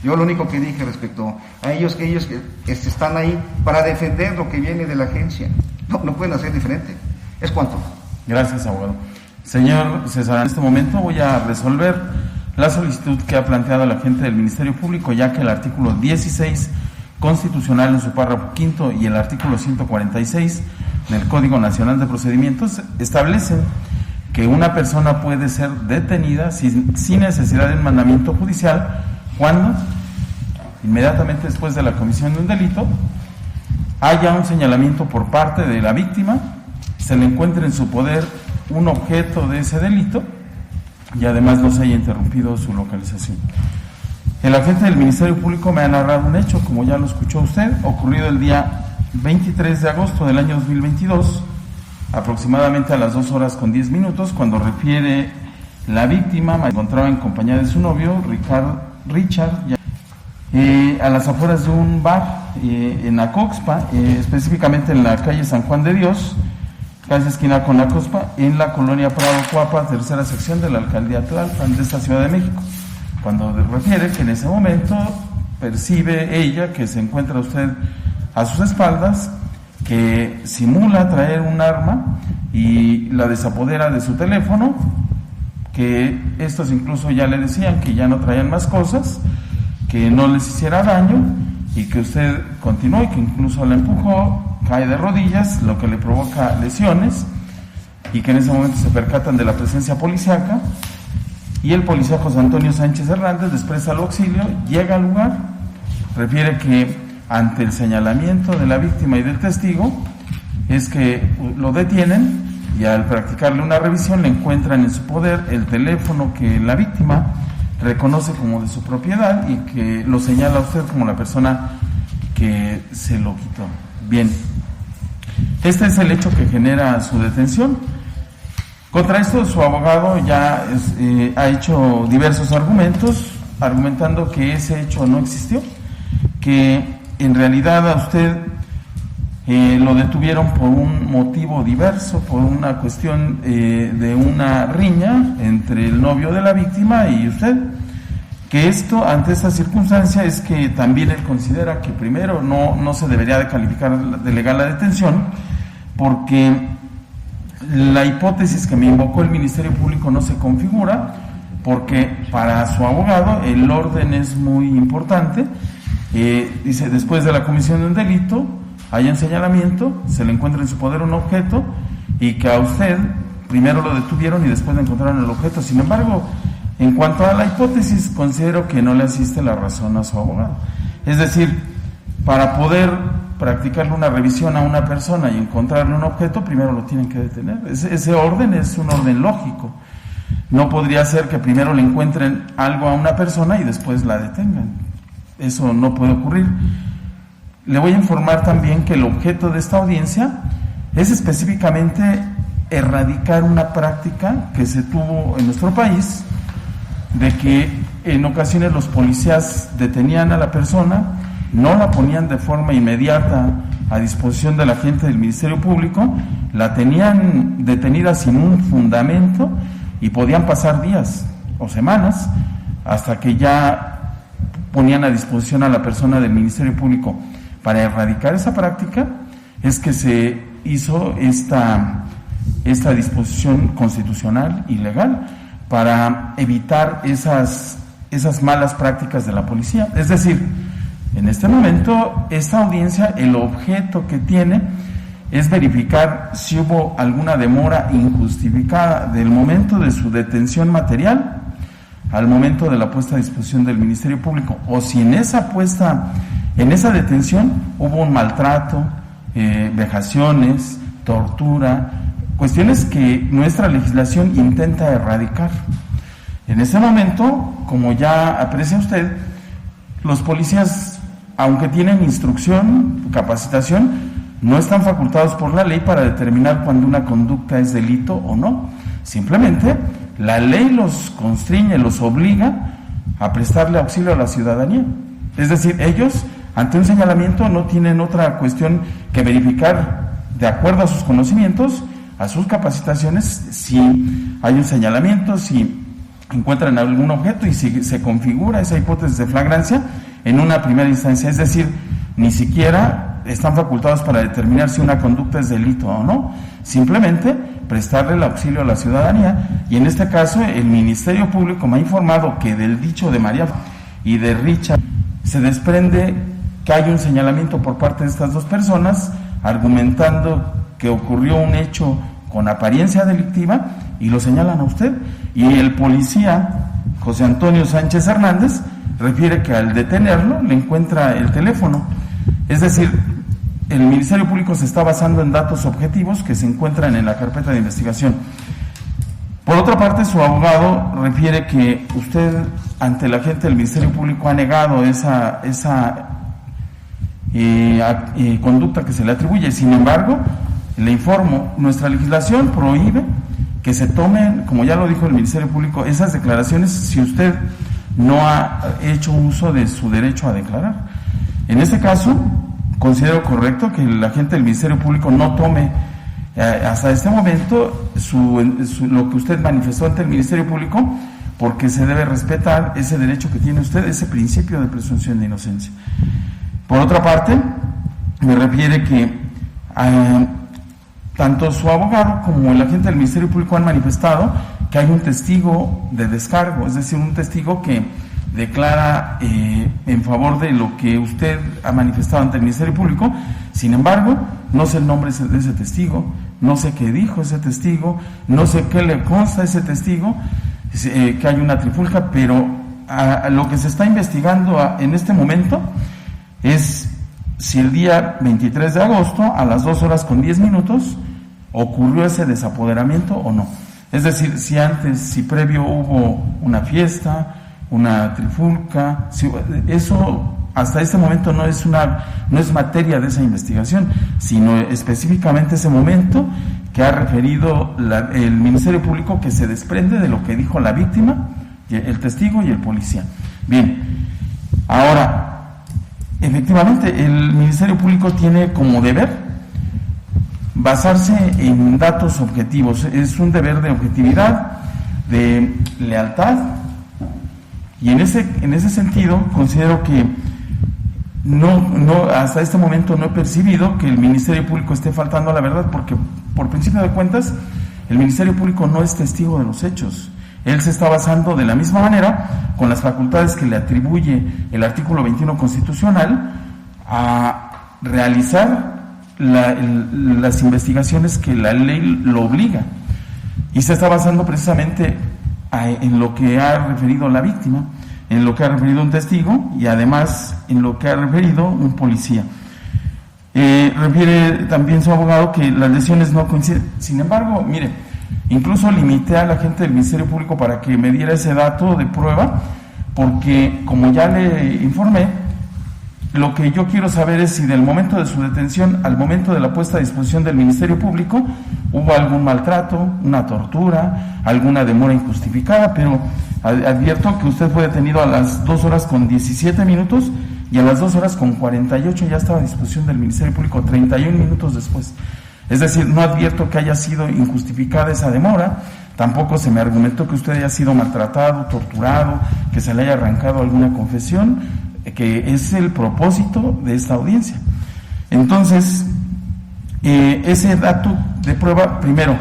Yo lo único que dije respecto a ellos, que ellos están ahí para defender lo que viene de la agencia. No pueden hacer diferente. ¿Es cuánto? Gracias, abogado. Señor César, en este momento voy a resolver la solicitud que ha planteado el agente del Ministerio Público, ya que el artículo 16 constitucional en su párrafo quinto y el artículo 146 del Código Nacional de Procedimientos establecen que una persona puede ser detenida sin necesidad de un mandamiento judicial cuando, inmediatamente después de la comisión de un delito, haya un señalamiento por parte de la víctima, se le encuentre en su poder un objeto de ese delito y además no se haya interrumpido su localización. El agente del Ministerio Público me ha narrado un hecho, como ya lo escuchó usted, ocurrido el día 23 de agosto del año 2022, aproximadamente a las 2:10, cuando refiere la víctima, me encontraba en compañía de su novio, Richard, a las afueras de un bar en Acoxpa, específicamente en la calle San Juan de Dios, casi esquina con Acoxpa, en la colonia Prado Cuapa, tercera sección de la alcaldía Tlalpan de esta Ciudad de México. cuando refiere que en ese momento percibe ella que se encuentra usted a sus espaldas, que simula traer un arma y la desapodera de su teléfono, que estos incluso ya le decían que ya no traían más cosas, que no les hiciera daño, y que usted continuó y que incluso la empujó, cae de rodillas, lo que le provoca lesiones, y que en ese momento se percatan de la presencia policíaca, y el policía José Antonio Sánchez Hernández expresa el auxilio, llega al lugar, refiere que ante el señalamiento de la víctima y del testigo es que lo detienen, y al practicarle una revisión le encuentran en su poder el teléfono que la víctima reconoce como de su propiedad y que lo señala a usted como la persona que se lo quitó. Bien, este es el hecho que genera su detención. Contra esto su abogado ya ha hecho diversos argumentos, argumentando que ese hecho no existió, que en realidad a usted lo detuvieron por un motivo diverso, por una cuestión de una riña entre el novio de la víctima y usted, que esto, ante esta circunstancia, es que también él considera que primero no se debería de calificar de legal la detención, porque la hipótesis que me invocó el Ministerio Público no se configura, porque para su abogado el orden es muy importante. Dice, después de la comisión de un delito, hay un señalamiento, se le encuentra en su poder un objeto, y que a usted primero lo detuvieron y después le encontraron el objeto. Sin embargo, en cuanto a la hipótesis, considero que no le asiste la razón a su abogado. Es decir, para poder practicarle una revisión a una persona y encontrarle un objeto, primero lo tienen que detener. Ese orden es un orden lógico. No podría ser que primero le encuentren algo a una persona y después la detengan. Eso no puede ocurrir. Le voy a informar también que el objeto de esta audiencia es específicamente erradicar una práctica que se tuvo en nuestro país, de que en ocasiones los policías detenían a la persona, no la ponían de forma inmediata a disposición de la gente del Ministerio Público, la tenían detenida sin un fundamento y podían pasar días o semanas hasta que ya ponían a disposición a la persona del Ministerio Público. Para erradicar esa práctica es que se hizo esta disposición constitucional y legal para evitar esas malas prácticas de la policía. Es decir, en este momento, esta audiencia, el objeto que tiene es verificar si hubo alguna demora injustificada del momento de su detención material al momento de la puesta a disposición del Ministerio Público, o si en esa detención hubo un maltrato, vejaciones, tortura, cuestiones que nuestra legislación intenta erradicar. En ese momento, como ya aprecia usted, los policías, aunque tienen instrucción, capacitación, no están facultados por la ley para determinar cuando una conducta es delito o no. Simplemente la ley los constriñe, los obliga a prestarle auxilio a la ciudadanía. Es decir, ellos, ante un señalamiento, no tienen otra cuestión que verificar, de acuerdo a sus conocimientos, a sus capacitaciones, si hay un señalamiento, si encuentran algún objeto y si se configura esa hipótesis de flagrancia en una primera instancia. Es decir, ni siquiera están facultados para determinar si una conducta es delito o no, simplemente prestarle el auxilio a la ciudadanía. Y en este caso el Ministerio Público me ha informado que del dicho de María y de Richard se desprende que hay un señalamiento por parte de estas dos personas argumentando que ocurrió un hecho con apariencia delictiva y lo señalan a usted. Y el policía José Antonio Sánchez Hernández refiere que al detenerlo le encuentra el teléfono. Es decir, el Ministerio Público se está basando en datos objetivos que se encuentran en la carpeta de investigación. Por otra parte, su abogado refiere que usted, ante la gente del Ministerio Público, ha negado esa conducta que se le atribuye. Sin embargo, le informo, nuestra legislación prohíbe que se tomen, como ya lo dijo el Ministerio Público, esas declaraciones si usted no ha hecho uso de su derecho a declarar. En este caso, considero correcto que la gente del Ministerio Público no tome hasta este momento lo que usted manifestó ante el Ministerio Público porque se debe respetar ese derecho que tiene usted, ese principio de presunción de inocencia. Por otra parte, me refiere que tanto su abogado como el agente del Ministerio Público han manifestado que hay un testigo de descargo, es decir, un testigo que declara en favor de lo que usted ha manifestado ante el Ministerio Público. Sin embargo, no sé el nombre de ese testigo, no sé qué dijo ese testigo, no sé qué le consta a ese testigo, que hay una trifulca, pero lo que se está investigando en este momento es si el día 23 de agosto a las 2:10 ocurrió ese desapoderamiento o no. Es decir, si previo hubo una fiesta, una trifulca, eso hasta este momento no es materia de esa investigación, sino específicamente ese momento que ha referido el Ministerio Público, que se desprende de lo que dijo la víctima, el testigo y el policía. Bien, ahora, efectivamente, el Ministerio Público tiene como deber basarse en datos objetivos, es un deber de objetividad, de lealtad, y en ese sentido considero que hasta este momento no he percibido que el Ministerio Público esté faltando a la verdad, porque por principio de cuentas el Ministerio Público no es testigo de los hechos. Él se está basando de la misma manera, con las facultades que le atribuye el artículo 21 constitucional, a realizar las investigaciones que la ley lo obliga, y se está basando precisamente en lo que ha referido la víctima, en lo que ha referido un testigo y además en lo que ha referido un policía. Refiere también su abogado que las lesiones no coinciden. Sin embargo, mire, incluso limité a la gente del Ministerio Público para que me diera ese dato de prueba, porque como ya le informé, lo que yo quiero saber es si del momento de su detención al momento de la puesta a disposición del Ministerio Público hubo algún maltrato, una tortura, alguna demora injustificada, pero advierto que usted fue detenido a las 2:17 y a las 2:48 ya estaba a disposición del Ministerio Público, 31 minutos después. Es decir, no advierto que haya sido injustificada esa demora, tampoco se me argumentó que usted haya sido maltratado, torturado, que se le haya arrancado alguna confesión, que es el propósito de esta audiencia. Entonces, ese dato de prueba, primero,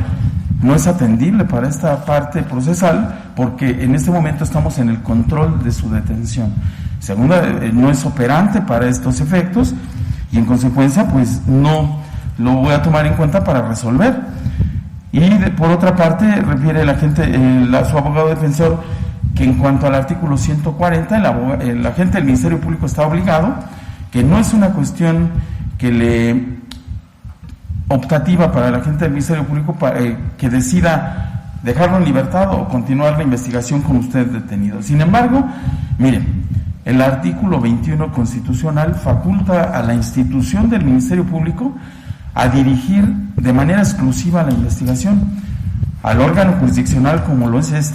no es atendible para esta parte procesal, porque en este momento estamos en el control de su detención. Segunda, no es operante para estos efectos, y en consecuencia, pues no lo voy a tomar en cuenta para resolver. Y por otra parte, refiere su abogado defensor que en cuanto al artículo 140, el agente del Ministerio Público está obligado, que no es una cuestión optativa para el agente del Ministerio Público que decida dejarlo en libertad o continuar la investigación con usted detenido. Sin embargo, miren, el artículo 21 constitucional faculta a la institución del Ministerio Público a dirigir de manera exclusiva la investigación, al órgano jurisdiccional como lo es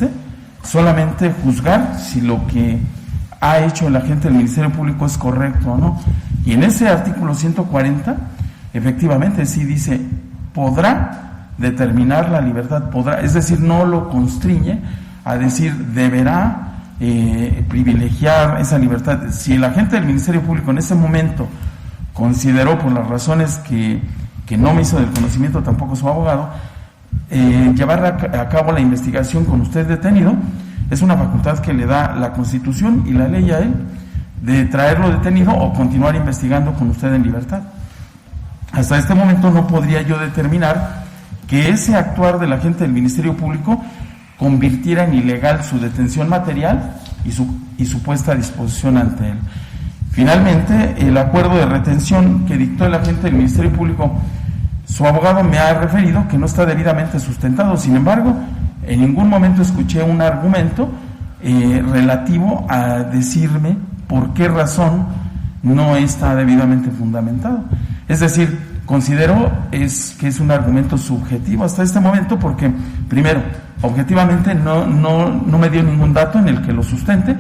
solamente juzgar si lo que ha hecho el agente del Ministerio Público es correcto o no. Y en ese artículo 140, efectivamente sí dice, podrá determinar la libertad, es decir, no lo constriñe a decir, deberá privilegiar esa libertad. Si el agente del Ministerio Público en ese momento consideró, por las razones que no me hizo del conocimiento tampoco su abogado, llevar a cabo la investigación con usted detenido, es una facultad que le da la Constitución y la ley a él, de traerlo detenido o continuar investigando con usted en libertad. Hasta este momento no podría yo determinar que ese actuar del agente del Ministerio Público convirtiera en ilegal su detención material y su puesta a disposición ante él. Finalmente, el acuerdo de retención que dictó el agente del Ministerio Público, su abogado me ha referido que no está debidamente sustentado. Sin embargo, en ningún momento escuché un argumento relativo a decirme por qué razón no está debidamente fundamentado. Es decir, considero que es un argumento subjetivo hasta este momento, porque, primero, objetivamente no me dio ningún dato en el que lo sustente,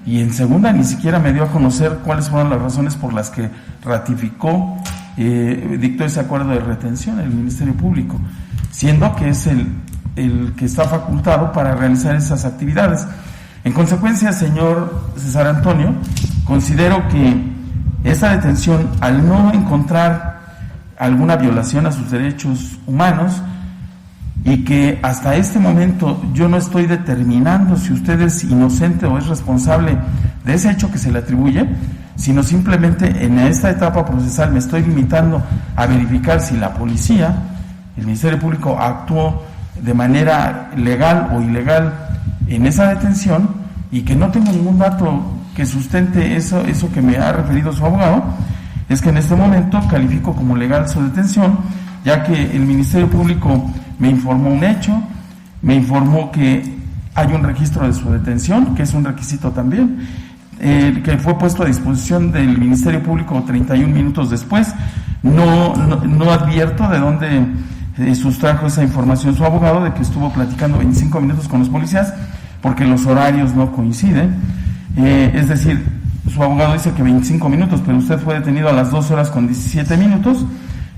y en segunda, ni siquiera me dio a conocer cuáles fueron las razones por las que ratificó, dictó ese acuerdo de retención el Ministerio Público, siendo que es el que está facultado para realizar esas actividades. En consecuencia, señor César Antonio, considero que esta detención, al no encontrar alguna violación a sus derechos humanos, y que hasta este momento yo no estoy determinando si usted es inocente o es responsable de ese hecho que se le atribuye, sino simplemente en esta etapa procesal me estoy limitando a verificar si la policía, el Ministerio Público actuó de manera legal o ilegal en esa detención, y que no tengo ningún dato que sustente eso que me ha referido su abogado. Es que en este momento califico como legal su detención, ya que el Ministerio Público me informó un hecho, me informó que hay un registro de su detención, que es un requisito también, que fue puesto a disposición del Ministerio Público 31 minutos después. No advierto de dónde sustrajo esa información su abogado, de que estuvo platicando 25 minutos con los policías, porque los horarios no coinciden. Es decir, su abogado dice que 25 minutos, pero usted fue detenido a las 2 horas con 17 minutos,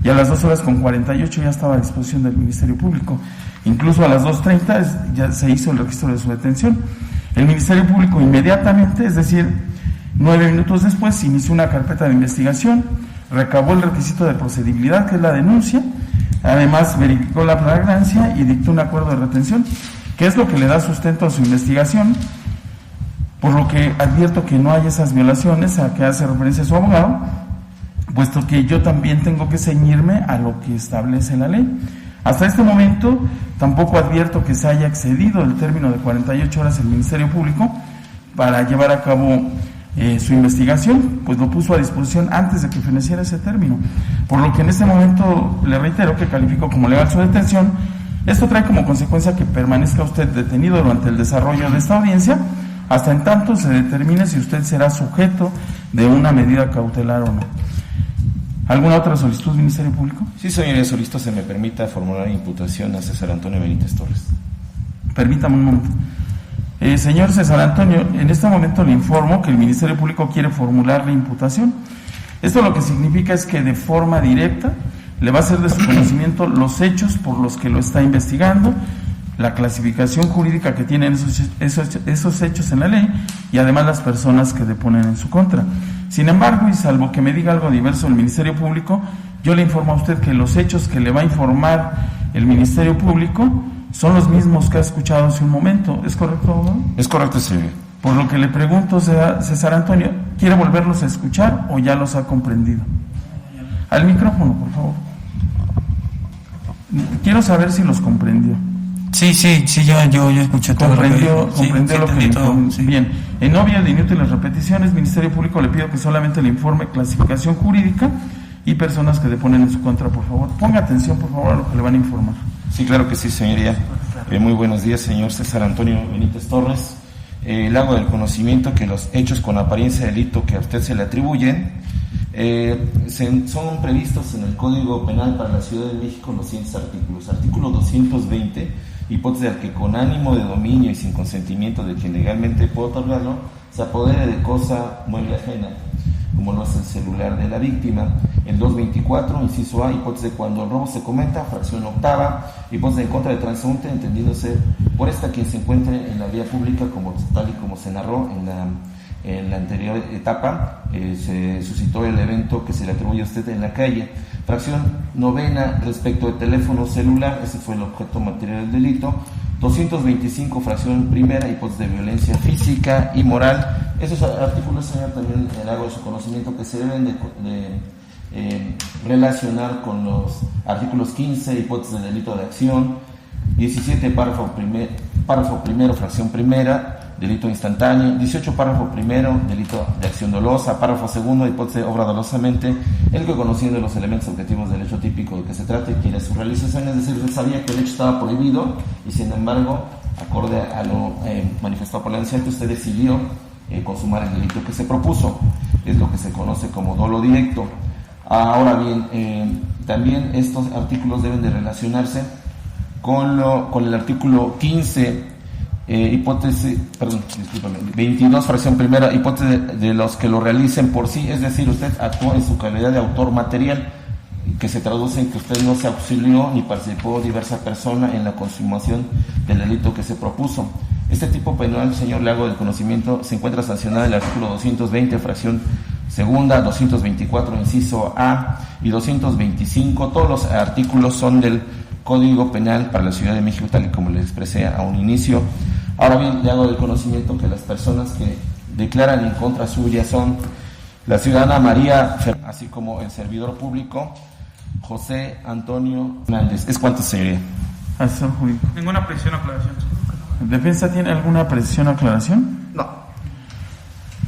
y a las 2 horas con 48 ya estaba a disposición del Ministerio Público. Incluso a las 2:30 ya se hizo el registro de su detención. El Ministerio Público inmediatamente, es decir, 9 minutos después, inició una carpeta de investigación, recabó el requisito de procedibilidad, que es la denuncia, además verificó la flagrancia y dictó un acuerdo de retención, que es lo que le da sustento a su investigación, por lo que advierto que no hay esas violaciones a que hace referencia su abogado, puesto que yo también tengo que ceñirme a lo que establece la ley. Hasta este momento tampoco advierto que se haya excedido el término de 48 horas el Ministerio Público para llevar a cabo su investigación, pues lo puso a disposición antes de que feneciera ese término, por lo que en este momento le reitero que califico como legal su detención. Esto trae como consecuencia que permanezca usted detenido durante el desarrollo de esta audiencia, hasta en tanto se determine si usted será sujeto de una medida cautelar o no. ¿Alguna otra solicitud, Ministerio Público? Sí, señoría, solicito se me permita formular imputación a César Antonio Benítez Torres. Permítame un momento. Señor César Antonio, en este momento le informo que el Ministerio Público quiere formular la imputación. Esto lo que significa es que de forma directa le va a hacer de su conocimiento los hechos por los que lo está investigando, la clasificación jurídica que tienen esos hechos en la ley, y además las personas que deponen en su contra. Sin embargo, y salvo que me diga algo diverso el Ministerio Público, yo le informo a usted que los hechos que le va a informar el Ministerio Público son los mismos que ha escuchado hace un momento. ¿Es correcto, abogado? Es correcto, señor. Por lo que le pregunto, César Antonio, ¿quiere volverlos a escuchar o ya los ha comprendido? Al micrófono, por favor. Quiero saber si los comprendió. Sí, yo escuché todo. Comprendió lo que le informó. Sí. Bien, en obvias de inútiles repeticiones, Ministerio Público le pido que solamente le informe clasificación jurídica y personas que deponen en su contra, por favor. Ponga atención, por favor, a lo que le van a informar. Sí, claro que sí, señoría. Muy buenos días, señor César Antonio Benítez Torres. Le hago del conocimiento que los hechos con apariencia de delito que a usted se le atribuyen son previstos en el Código Penal para la Ciudad de México los siguientes artículos. Artículo 220, hipótesis de que con ánimo de dominio y sin consentimiento de quien legalmente puede otorgarlo, se apodere de cosa mueble ajena, como lo es el celular de la víctima. El 224, inciso A, hipótesis de cuando el robo se cometa, fracción octava, hipótesis en contra de transeúnte, entendiéndose por esta quien se encuentre en la vía pública, como tal y como se narró en la anterior etapa, se suscitó el evento que se le atribuye a usted en la calle. Fracción novena, respecto de teléfono celular, ese fue el objeto material del delito. 225, fracción primera, hipótesis de violencia física y moral. Esos artículos, señor, también le hago de su conocimiento que se deben de relacionar con los artículos 15, hipótesis de delito de acción, 17, párrafo primero, fracción primera, delito instantáneo, 18, párrafo primero, delito de acción dolosa, párrafo segundo, hipótesis de obra dolosamente, el que conociendo los elementos objetivos del hecho típico de que se trate quiere su realización, es decir, usted sabía que el hecho estaba prohibido y sin embargo, acorde a lo manifestado por la denunciante, usted decidió consumar el delito que se propuso, es lo que se conoce como dolo directo. Ahora bien, también estos artículos deben de relacionarse con el artículo 15, hipótesis, 22, fracción primera, hipótesis de los que lo realicen por sí, es decir, usted actuó en su calidad de autor material, que se traduce en que usted no se auxilió ni participó diversa persona en la consumación del delito que se propuso. Este tipo penal, señor, le hago del conocimiento, se encuentra sancionado en el artículo 220, fracción segunda, 224, inciso A y 225. Todos los artículos son del Código Penal para la Ciudad de México, tal y como les expresé a un inicio. Ahora bien, le hago del conocimiento que las personas que declaran en contra suya son la ciudadana María, así como el servidor público José Antonio Hernández. ¿Es cuánto, señoría? Asesor jurídico. Ninguna precisión o aclaración. ¿Defensa tiene alguna precisión o aclaración? No.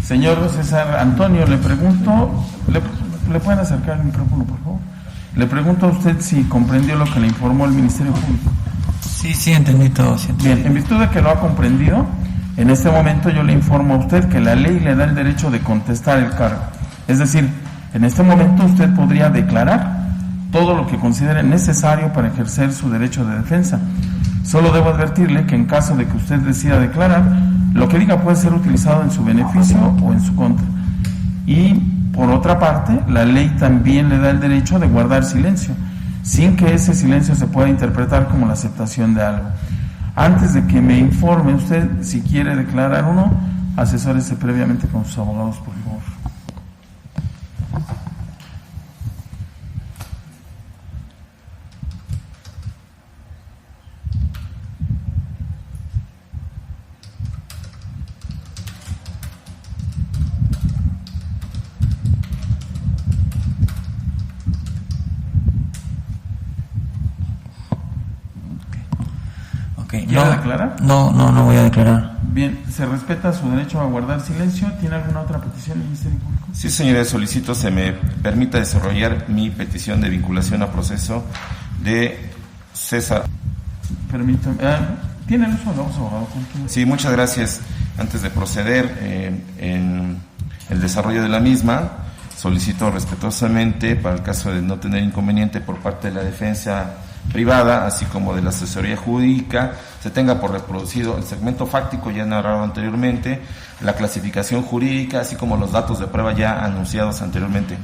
Señor César Antonio, le pregunto, ¿le pueden acercar el micrófono, por favor? Le pregunto a usted si comprendió lo que le informó el Ministerio Público. Sí, entendí todo. Sí, entendí. Bien, en virtud de que lo ha comprendido, en este momento yo le informo a usted que la ley le da el derecho de contestar el cargo. Es decir, en este momento usted podría declarar todo lo que considere necesario para ejercer su derecho de defensa. Solo debo advertirle que en caso de que usted decida declarar, lo que diga puede ser utilizado en su beneficio o en su contra. Y, por otra parte, la ley también le da el derecho de guardar silencio, sin que ese silencio se pueda interpretar como la aceptación de algo. Antes de que me informe usted si quiere declarar o no, asesórese previamente con sus abogados, por favor. ¿Quiere declarar? No voy a declarar. Bien, ¿se respeta su derecho a guardar silencio? ¿Tiene alguna otra petición, Ministerio Público? Sí, señoría, solicito se me permita desarrollar mi petición de vinculación a proceso de César. Permítame. ¿Tiene el uso de los abogados? Sí, muchas gracias. Antes de proceder en el desarrollo de la misma, solicito respetuosamente, para el caso de no tener inconveniente por parte de la defensa privada, así como de la asesoría jurídica, se tenga por reproducido el segmento fáctico ya narrado anteriormente, la clasificación jurídica, así como los datos de prueba ya anunciados anteriormente.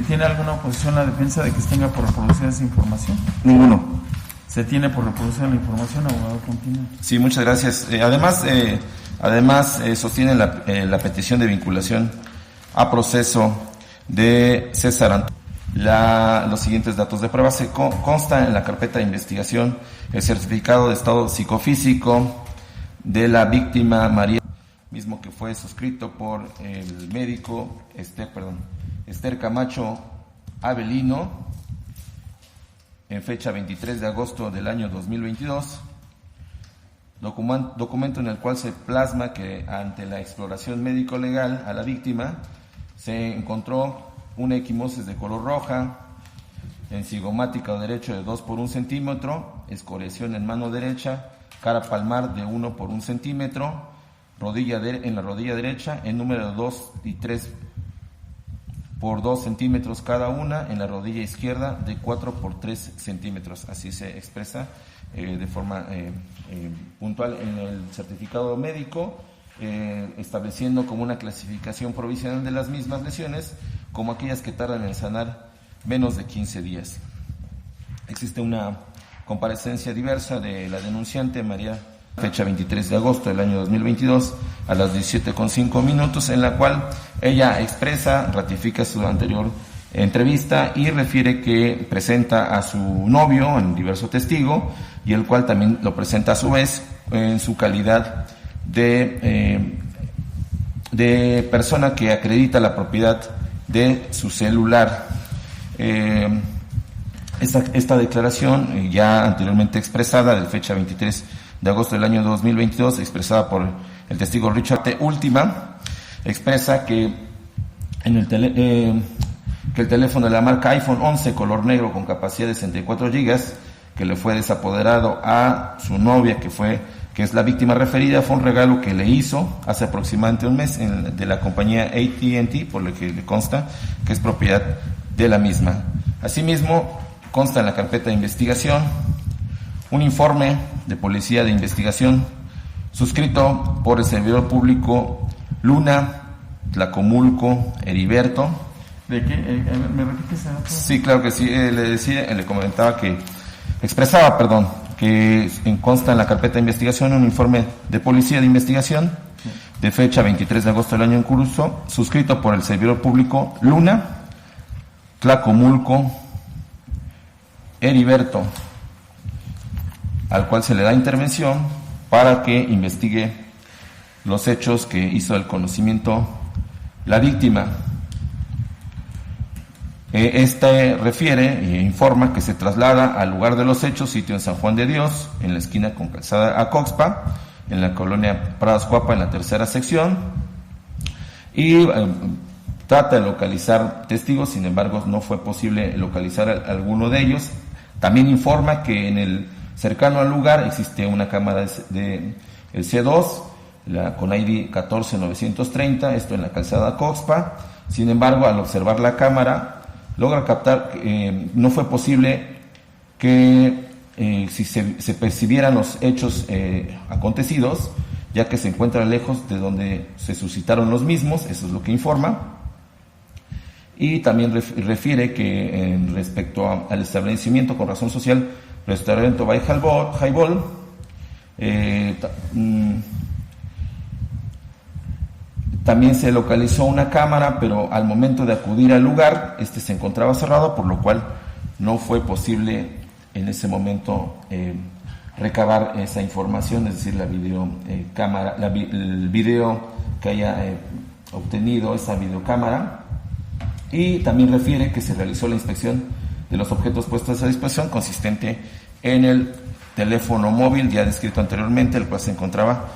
¿Tiene alguna oposición a la defensa de que se tenga por reproducir esa información? Ninguno. ¿Se tiene por reproducir la información, abogado? Continúa. Sí, muchas gracias. Además, sostiene la petición de vinculación a proceso de César Antonio. Los siguientes datos de prueba se consta en la carpeta de investigación el certificado de estado psicofísico de la víctima María, mismo que fue suscrito por el médico Esther Camacho Avelino en fecha 23 de agosto del año 2022, documento en el cual se plasma que ante la exploración médico-legal a la víctima se encontró una equimosis de color roja, en cigomática o derecho de 2 por 1 centímetro, escoriación en mano derecha, cara palmar de 1 por 1 centímetro, en la rodilla derecha, en número de 2 y 3 por 2 centímetros cada una, en la rodilla izquierda de 4 por 3 centímetros. Así se expresa de forma puntual en el certificado médico, estableciendo como una clasificación provisional de las mismas lesiones como aquellas que tardan en sanar menos de 15 días. Existe una comparecencia diversa de la denunciante María, fecha 23 de agosto del año 2022 a las 17:05, en la cual ella ratifica su anterior entrevista y refiere que presenta a su novio en diverso testigo, y el cual también lo presenta a su vez en su calidad de persona que acredita la propiedad de su celular. Esta declaración ya anteriormente expresada, de fecha 23 de agosto del año 2022, expresada por el testigo Richard T. Última, expresa que el teléfono de la marca iPhone 11 color negro con capacidad de 64 GB que le fue desapoderado a su novia, que es la víctima referida, fue un regalo que le hizo hace aproximadamente un mes de la compañía AT&T, por lo que le consta que es propiedad de la misma. Asimismo, consta en la carpeta de investigación un informe de policía de investigación suscrito por el servidor público Luna Tlacomulco Heriberto. ¿De qué? ¿Me repite ese dato? Sí, claro que sí. Le comentaba que que consta en la carpeta de investigación un informe de policía de investigación de fecha 23 de agosto del año en curso, suscrito por el servidor público Luna Tlacomulco Heriberto, al cual se le da intervención para que investigue los hechos que hizo el conocimiento la víctima. Refiere e informa que se traslada al lugar de los hechos, sitio en San Juan de Dios, en la esquina con calzada Acoxpa, en la colonia Prados Cuapa, en la tercera sección, y trata de localizar testigos. Sin embargo, no fue posible localizar a alguno de ellos. También informa que en el cercano al lugar existe una cámara de el C2, con ID 14930, esto en la calzada Acoxpa. Sin embargo, al observar la cámara, logra captar que no fue posible que si se percibieran los hechos acontecidos, ya que se encuentra lejos de donde se suscitaron los mismos. Eso es lo que informa. Y también refiere que respecto al establecimiento con razón social, Restaurante by Highball, también se localizó una cámara, pero al momento de acudir al lugar, se encontraba cerrado, por lo cual no fue posible en ese momento recabar esa información, es decir, la videocámara, el video que haya obtenido esa videocámara. Y también refiere que se realizó la inspección de los objetos puestos a disposición, consistente en el teléfono móvil ya descrito anteriormente, el cual se encontraba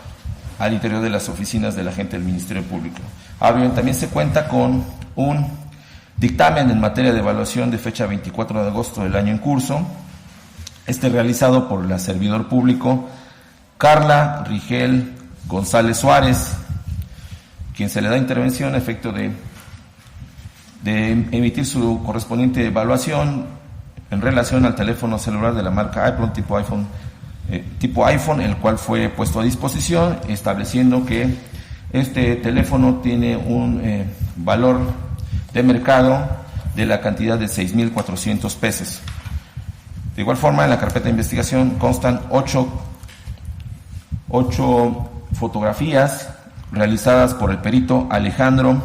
al interior de las oficinas del agente del Ministerio Público. Ahora bien, también se cuenta con un dictamen en materia de evaluación de fecha 24 de agosto del año en curso, realizado por la servidor público Carla Rigel González Suárez, quien se le da intervención a efecto de emitir su correspondiente evaluación en relación al teléfono celular de la marca iPhone tipo iPhone, el cual fue puesto a disposición, estableciendo que este teléfono tiene un valor de mercado de la cantidad de 6,400 pesos. De igual forma, en la carpeta de investigación constan 8 fotografías realizadas por el perito Alejandro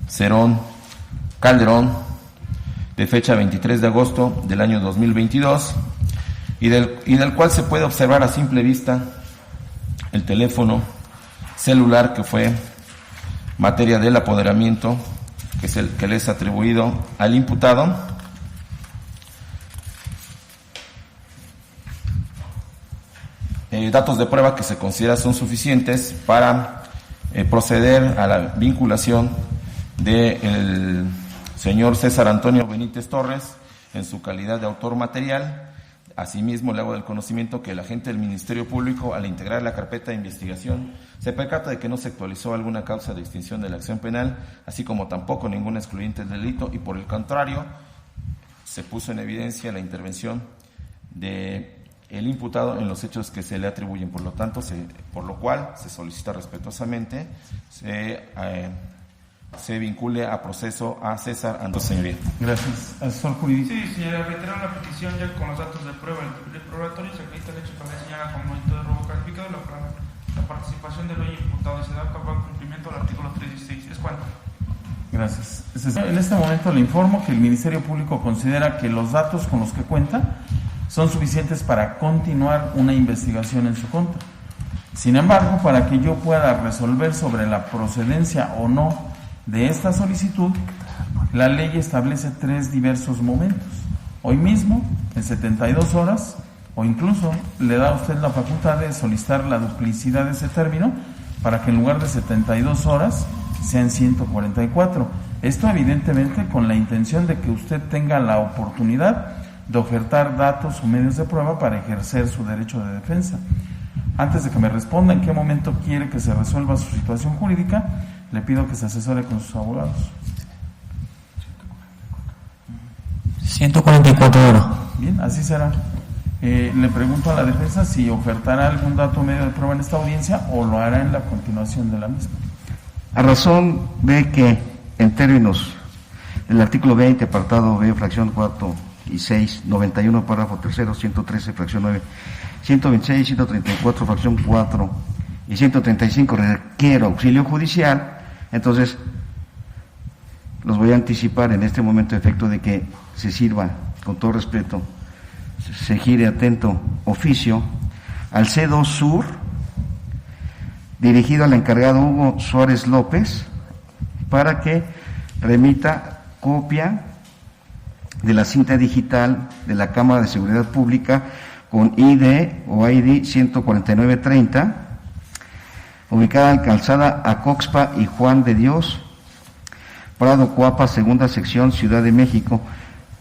Cerón Calderón, de fecha 23 de agosto del año 2022, y del cual se puede observar a simple vista el teléfono celular que fue materia del apoderamiento, que es el que le es atribuido al imputado. Datos de prueba que se considera son suficientes para proceder a la vinculación del señor César Antonio Benítez Torres en su calidad de autor material. Asimismo, le hago del conocimiento que el agente del Ministerio Público, al integrar la carpeta de investigación, se percata de que no se actualizó alguna causa de extinción de la acción penal, así como tampoco ninguna excluyente del delito, y por el contrario, se puso en evidencia la intervención de el imputado en los hechos que se le atribuyen. Por lo tanto, por lo cual se solicita respetuosamente se vincule a proceso a César Antonio. Señoría. Gracias. Asesor jurídico. Sí, señora, reitero la petición ya con los datos de prueba del probatorio. Se acredita el hecho que la señora como delito de robo calificado la participación del hoy imputado y se da cumplimiento al artículo 316. ¿Es cuánto? Gracias. En este momento le informo que el Ministerio Público considera que los datos con los que cuenta son suficientes para continuar una investigación en su contra. Sin embargo, para que yo pueda resolver sobre la procedencia o no de esta solicitud, la ley establece 3 diversos momentos. Hoy mismo, en 72 horas, o incluso le da a usted la facultad de solicitar la duplicidad de ese término para que en lugar de 72 horas sean 144. Esto evidentemente con la intención de que usted tenga la oportunidad de ofertar datos o medios de prueba para ejercer su derecho de defensa. Antes de que me responda en qué momento quiere que se resuelva su situación jurídica, le pido que se asesore con sus abogados. 144 horas. Bien, así será. Le pregunto a la defensa si ofertará algún dato o medio de prueba en esta audiencia o lo hará en la continuación de la misma. A razón de que, en términos del artículo 20, apartado B, fracción 4, 126, 91, párrafo tercero, 113, fracción 9, 126, 134, fracción 4 y 135, requiero auxilio judicial. Entonces, los voy a anticipar en este momento, efecto de que se sirva, con todo respeto, se gire atento oficio al C2 Sur, dirigido al encargado Hugo Suárez López, para que remita copia de la cinta digital de la Cámara de Seguridad Pública con ID o ID 14930, ubicada en Calzada Acoxpa y Juan de Dios, Prado Coapa, segunda sección, Ciudad de México,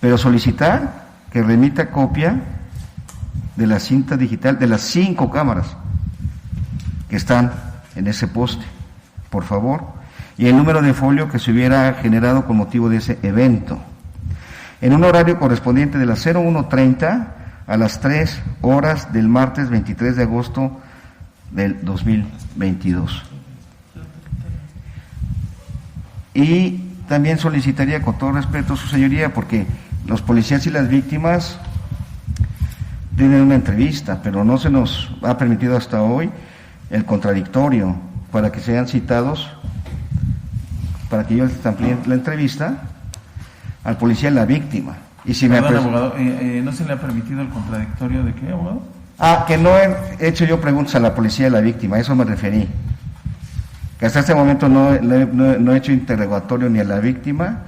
pero solicitar que remita copia de la cinta digital de las 5 cámaras que están en ese poste, por favor, y el número de folio que se hubiera generado con motivo de ese evento, en un horario correspondiente de las 01:30 a las 3 horas del martes 23 de agosto del 2022. Y también solicitaría, con todo respeto, su señoría, porque los policías y las víctimas tienen una entrevista, pero no se nos ha permitido hasta hoy el contradictorio para que sean citados, para que yo les amplíe la entrevista al policía y la víctima. Y si abogado, ¿no se le ha permitido el contradictorio de qué, abogado? Que no he hecho yo preguntas a la policía y la víctima, a eso me referí. Que hasta este momento no he hecho interrogatorio ni a la víctima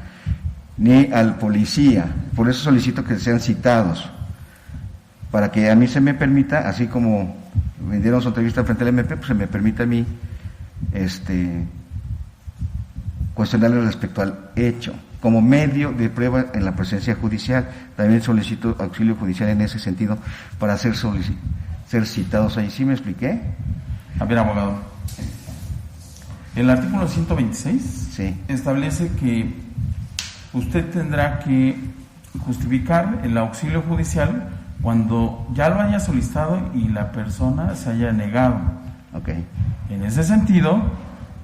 ni al policía. Por eso solicito que sean citados, para que a mí se me permita, así como me dieron su entrevista frente al MP, pues se me permita a mí cuestionarle respecto al hecho, como medio de prueba en la presencia judicial. También solicito auxilio judicial en ese sentido para ser citados ahí. ¿Sí me expliqué? A ver, abogado. El artículo 126 sí, establece que usted tendrá que justificar el auxilio judicial cuando ya lo haya solicitado y la persona se haya negado. Okay. En ese sentido,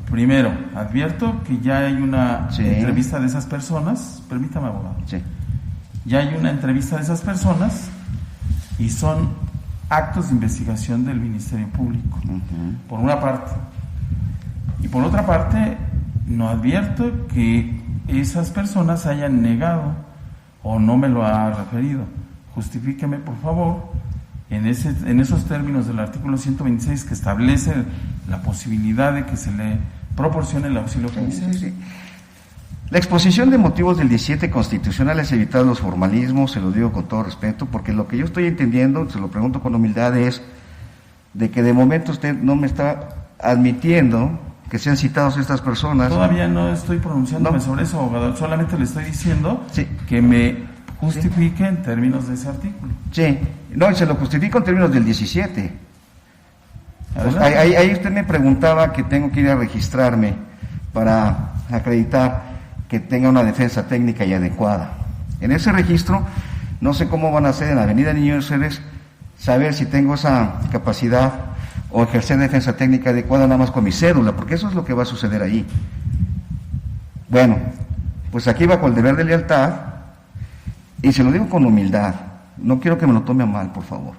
primero, advierto que ya hay una entrevista de esas personas. Permítame, abogado. Sí. Ya hay una entrevista de esas personas y son actos de investigación del Ministerio Público, por una parte. Y por otra parte, no advierto que esas personas se hayan negado o no me lo ha referido. Justifíqueme, por favor, en esos términos del artículo 126 que establece la posibilidad de que se le proporcione el auxilio judicial. Sí. La exposición de motivos del 17 constitucional es evitar los formalismos, se lo digo con todo respeto, porque lo que yo estoy entendiendo, se lo pregunto con humildad, es de que de momento usted no me está admitiendo que sean citados estas personas. Todavía no estoy pronunciándome sobre eso, abogado. Solamente le estoy diciendo que me justifique en términos de ese artículo. Sí, no, y se lo justifico en términos del 17. Pues ahí usted me preguntaba que tengo que ir a registrarme para acreditar que tenga una defensa técnica y adecuada. En ese registro, no sé cómo van a hacer en la Avenida Niño Ceres, saber si tengo esa capacidad o ejercer defensa técnica adecuada nada más con mi cédula, porque eso es lo que va a suceder ahí. Bueno, pues aquí bajo el deber de lealtad, y se lo digo con humildad, no quiero que me lo tome a mal, por favor,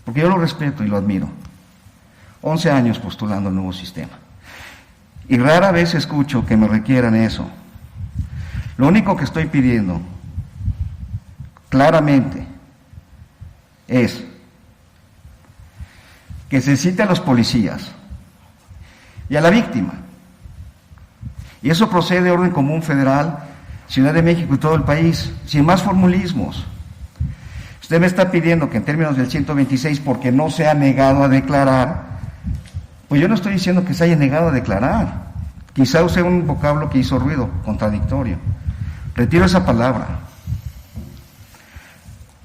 porque yo lo respeto y lo admiro. 11 años postulando el nuevo sistema, y rara vez escucho que me requieran eso. Lo único que estoy pidiendo, claramente, es que se cite a los policías y a la víctima. Y eso procede de orden común federal, Ciudad de México y todo el país, sin más formulismos. Usted me está pidiendo que en términos del 126, porque no se ha negado a declarar, pues yo no estoy diciendo que se haya negado a declarar. Quizá use un vocablo que hizo ruido, contradictorio. Retiro esa palabra.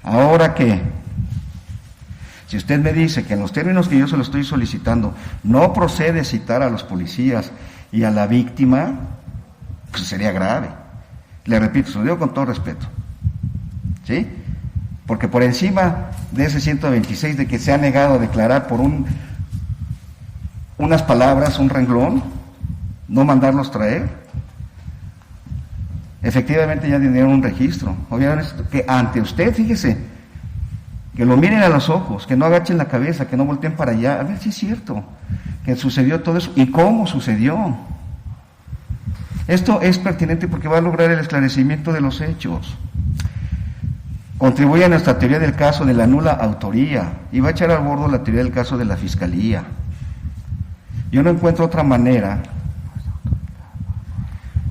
Ahora que, si usted me dice que en los términos que yo se lo estoy solicitando no procede citar a los policías y a la víctima, pues sería grave. Le repito, se lo digo con todo respeto. ¿Sí? Porque por encima de ese 126 de que se ha negado a declarar por unas palabras, un renglón, no mandarlos traer, efectivamente ya dieron un registro. Obviamente que ante usted, fíjese, que lo miren a los ojos, que no agachen la cabeza, que no volteen para allá, a ver si es cierto que sucedió todo eso y cómo sucedió. Esto es pertinente porque va a lograr el esclarecimiento de los hechos. Contribuye a nuestra teoría del caso de la nula autoría y va a echar al bordo la teoría del caso de la Fiscalía. Yo no encuentro otra manera,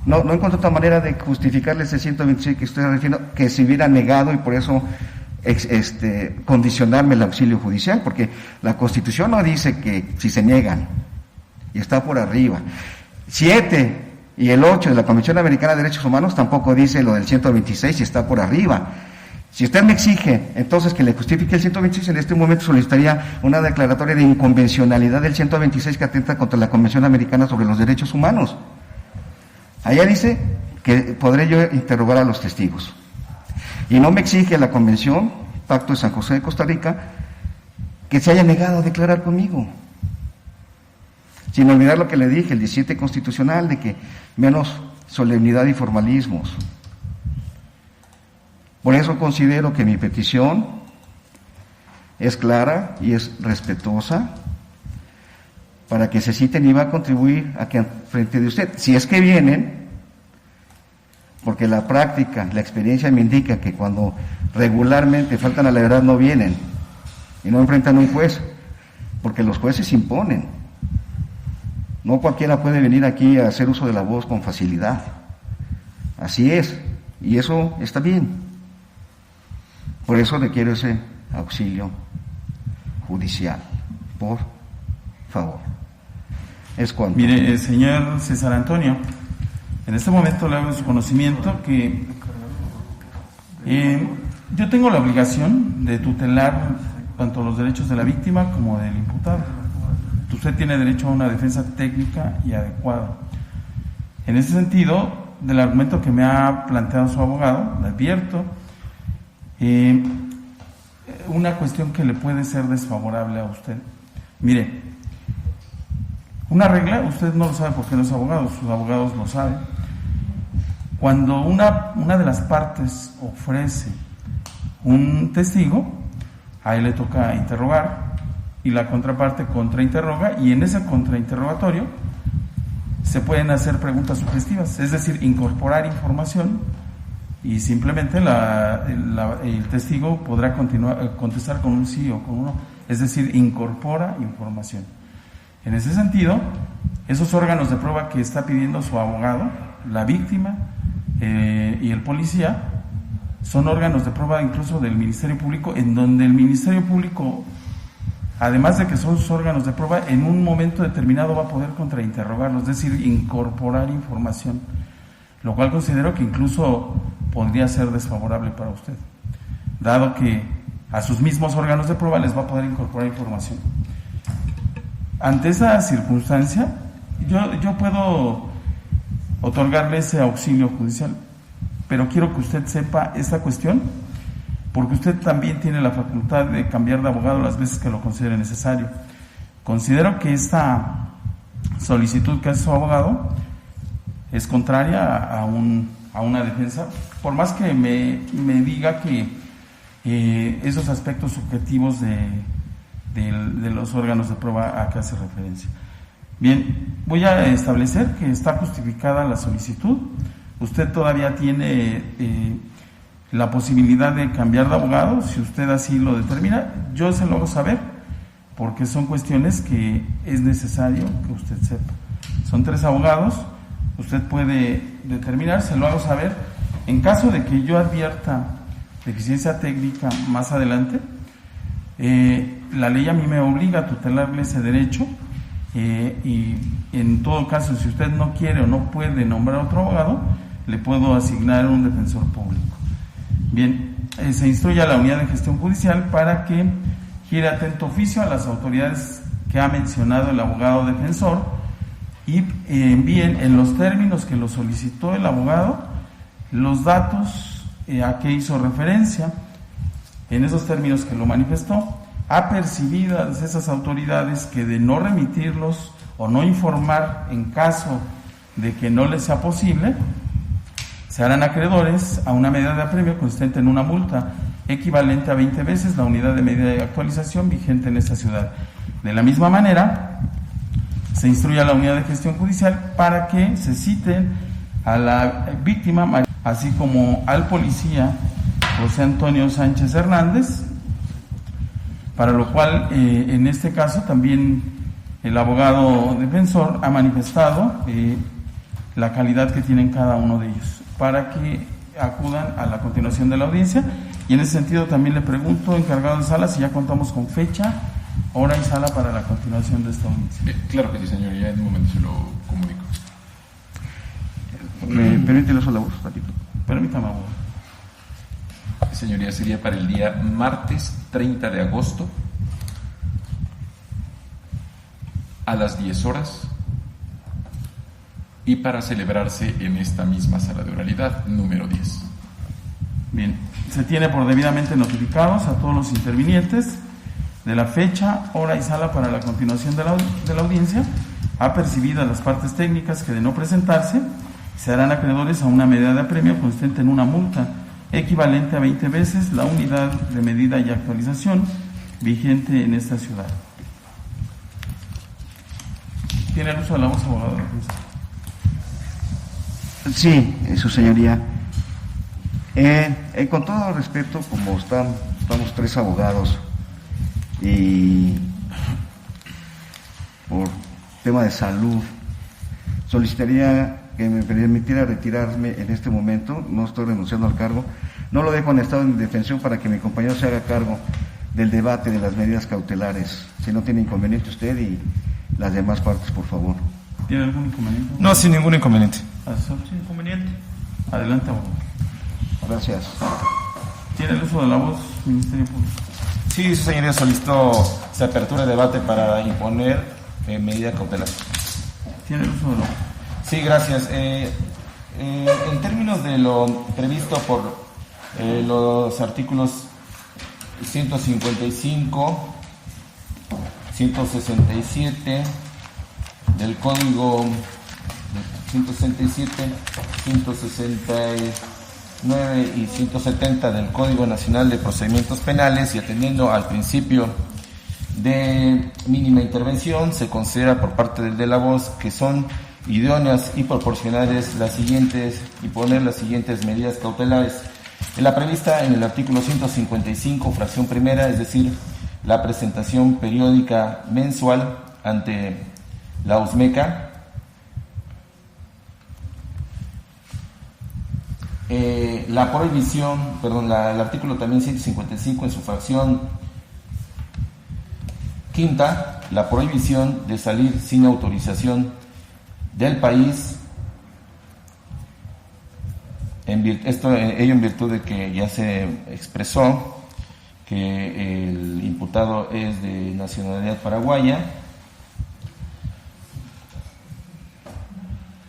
no encuentro otra manera de justificarle ese 126 que estoy refiriendo, que se hubiera negado y por eso condicionarme el auxilio judicial, porque la Constitución no dice que si se niegan, y está por arriba. 7 y el 8 de la Convención Americana de Derechos Humanos tampoco dice lo del 126 y está por arriba. Si usted me exige entonces que le justifique el 126, en este momento solicitaría una declaratoria de inconvencionalidad del 126 que atenta contra la Convención Americana sobre los Derechos Humanos. Allá dice que podré yo interrogar a los testigos. Y no me exige la Convención, Pacto de San José de Costa Rica, que se haya negado a declarar conmigo. Sin olvidar lo que le dije, el 17 constitucional, de que menos solemnidad y formalismos. Por eso considero que mi petición es clara y es respetuosa para que se citen y va a contribuir a que frente de usted, si es que vienen, porque la práctica, la experiencia me indica que cuando regularmente faltan a la verdad no vienen y no enfrentan a un juez, porque los jueces imponen. No cualquiera puede venir aquí a hacer uso de la voz con facilidad. Así es, y eso está bien. Por eso requiero ese auxilio judicial. Por favor. Es cuanto. Mire, señor César Antonio, en este momento le hago su conocimiento que yo tengo la obligación de tutelar tanto los derechos de la víctima como del imputado. Usted tiene derecho a una defensa técnica y adecuada. En ese sentido, del argumento que me ha planteado su abogado, le advierto una cuestión que le puede ser desfavorable a usted. Mire, una regla, usted no lo sabe porque no es abogado, sus abogados lo saben. Cuando una de las partes ofrece un testigo, a él le toca interrogar y la contraparte contrainterroga, y en ese contrainterrogatorio se pueden hacer preguntas sugestivas, es decir, incorporar información, y simplemente el testigo podrá contestar con un sí o con un no, es decir, incorpora información. En ese sentido, esos órganos de prueba que está pidiendo su abogado, la víctima y el policía, son órganos de prueba incluso del Ministerio Público, en donde el Ministerio Público, además de que son sus órganos de prueba, en un momento determinado va a poder contrainterrogarlos, es decir, incorporar información, lo cual considero que incluso podría ser desfavorable para usted, dado que a sus mismos órganos de prueba les va a poder incorporar información. Ante esa circunstancia, yo puedo otorgarle ese auxilio judicial, pero quiero que usted sepa esta cuestión, porque usted también tiene la facultad de cambiar de abogado las veces que lo considere necesario. Considero que esta solicitud que hace su abogado es contraria a una defensa, por más que me diga que esos aspectos subjetivos de los órganos de prueba a que hace referencia. Bien, voy a establecer que está justificada la solicitud. Usted todavía tiene la posibilidad de cambiar de abogado, si usted así lo determina. Yo se lo hago saber, porque son cuestiones que es necesario que usted sepa. Son 3 abogados, usted puede determinar, se lo hago saber. En caso de que yo advierta deficiencia técnica más adelante, la ley a mí me obliga a tutelarle ese derecho, y en todo caso, si usted no quiere o no puede nombrar otro abogado, le puedo asignar un defensor público. Bien, se instruye a la unidad de gestión judicial para que gire atento oficio a las autoridades que ha mencionado el abogado defensor y envíen en los términos que lo solicitó el abogado los datos a que hizo referencia, en esos términos que lo manifestó, apercibidas esas autoridades que de no remitirlos o no informar en caso de que no les sea posible, Se harán acreedores a una medida de apremio consistente en una multa equivalente a 20 veces la unidad de medida de actualización vigente en esta ciudad. De la misma manera, se instruye a la unidad de gestión judicial para que se citen a la víctima, así como al policía José Antonio Sánchez Hernández, para lo cual en este caso también el abogado defensor ha manifestado la calidad que tienen cada uno de ellos, para que acudan a la continuación de la audiencia. Y en ese sentido también le pregunto, encargado de sala, si ya contamos con fecha, hora y sala para la continuación de esta audiencia. Claro que sí, señor, ya en un momento se lo comunico. ¿Me permite el uso de la voz, ratito? Permítame, abogado. Señoría, sería para el día martes 30 de agosto a las 10 horas y para celebrarse en esta misma sala de oralidad número 10. Bien, se tiene por debidamente notificados a todos los intervinientes de la fecha, hora y sala para la continuación de la audiencia, apercibidas las partes técnicas que de no presentarse, se harán acreedores a una medida de apremio consistente en una multa equivalente a 20 veces la unidad de medida y actualización vigente en esta ciudad. ¿Tiene el uso de la voz, abogado? Sí, su señoría. Con todo respeto, como estamos tres abogados y por tema de salud, solicitaría que me permitiera retirarme en este momento. No estoy renunciando al cargo, no lo dejo en estado de indefensión para que mi compañero se haga cargo del debate de las medidas cautelares. Si no tiene inconveniente usted y las demás partes, por favor. ¿Tiene algún inconveniente? No, sin ningún inconveniente. Sin inconveniente. Adelante, abogado. Gracias. ¿Tiene el uso de la voz, Ministerio Público? Sí, su señoría, solicitó se apertura de debate para imponer medida cautelar. ¿Tiene el uso de la voz? Sí, gracias. En términos de lo previsto por los artículos 155, 167 del Código 167, 169 y 170 del Código Nacional de Procedimientos Penales, y atendiendo al principio de mínima intervención, se considera por parte del de la voz que son idóneas y proporcionales poner las siguientes medidas cautelares. La prevista en el artículo 155, fracción primera, es decir, la presentación periódica mensual ante la USMECA. La prohibición, el artículo también 155 en su fracción quinta, la prohibición de salir sin autorización del país, ello en virtud de que ya se expresó que el imputado es de nacionalidad paraguaya.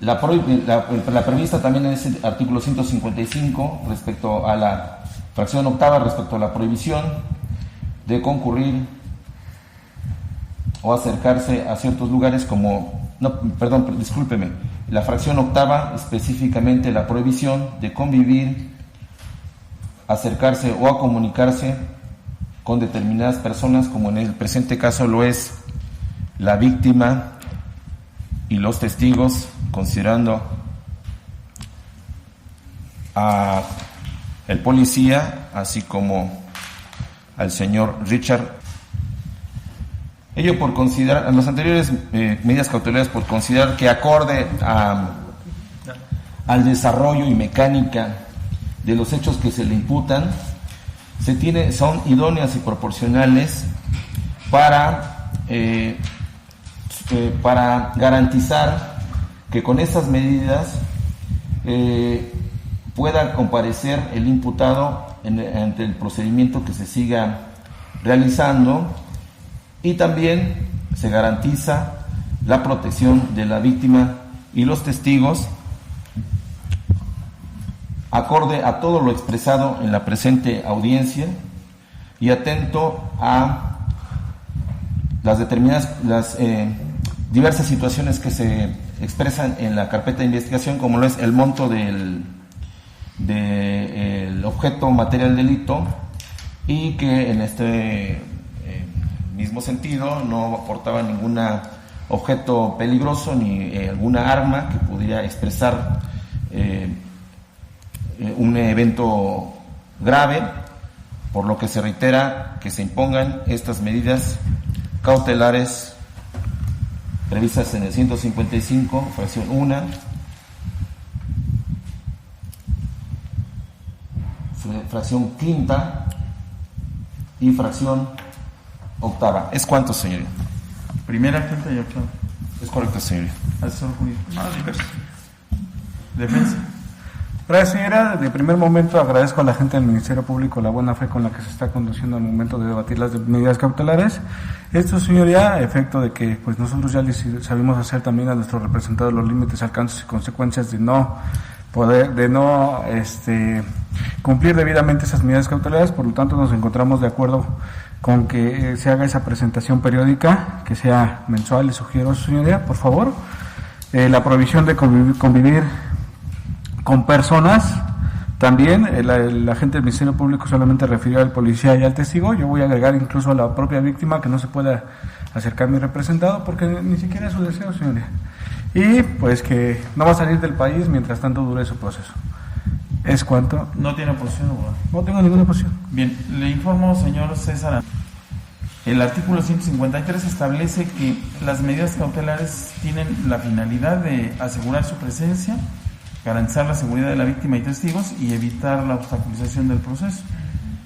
La prevista también en ese artículo 155 respecto a la fracción octava, respecto a la prohibición de concurrir o acercarse a ciertos lugares la fracción octava, específicamente la prohibición de convivir, acercarse o a comunicarse con determinadas personas, como en el presente caso lo es la víctima y los testigos, considerando a el policía, así como al señor Richard. Ello por considerar, las anteriores medidas cautelares, por considerar que acorde al desarrollo y mecánica de los hechos que se le imputan, son idóneas y proporcionales para garantizar que con estas medidas pueda comparecer el imputado ante el procedimiento que se siga realizando, y también se garantiza la protección de la víctima y los testigos acorde a todo lo expresado en la presente audiencia y atento a las diversas situaciones que se expresan en la carpeta de investigación, como lo es el monto del del objeto material del delito y que en este mismo sentido no aportaba ningún objeto peligroso ni alguna arma que pudiera expresar un evento grave, por lo que se reitera que se impongan estas medidas cautelares previstas en el 155, fracción 1, fracción quinta y fracción octava. ¿Es cuánto, señoría? Primera, quinta y octava. Es correcto, señoría. Asesor jurídico. Defensa. Gracias, señora. De primer momento agradezco a la gente del Ministerio Público la buena fe con la que se está conduciendo al momento de debatir las medidas cautelares. Esto, señoría, a efecto de que pues nosotros ya les sabemos hacer también a nuestros representados los límites, alcances y consecuencias de no cumplir debidamente esas medidas cautelares. Por lo tanto, nos encontramos de acuerdo con que se haga esa presentación periódica, que sea mensual. Le sugiero, señoría, por favor, la prohibición de convivir con personas. También el agente del Ministerio Público solamente refirió al policía y al testigo. Yo voy a agregar incluso a la propia víctima, que no se pueda acercar a mi representado porque ni siquiera es su deseo, señoría. Y pues que no va a salir del país mientras tanto dure su proceso. ¿Es cuánto? No tiene oposición, abogado. No tengo ninguna oposición. Bien, le informo, señor César. El artículo 153 establece que las medidas cautelares tienen la finalidad de asegurar su presencia, garantizar la seguridad de la víctima y testigos y evitar la obstaculización del proceso.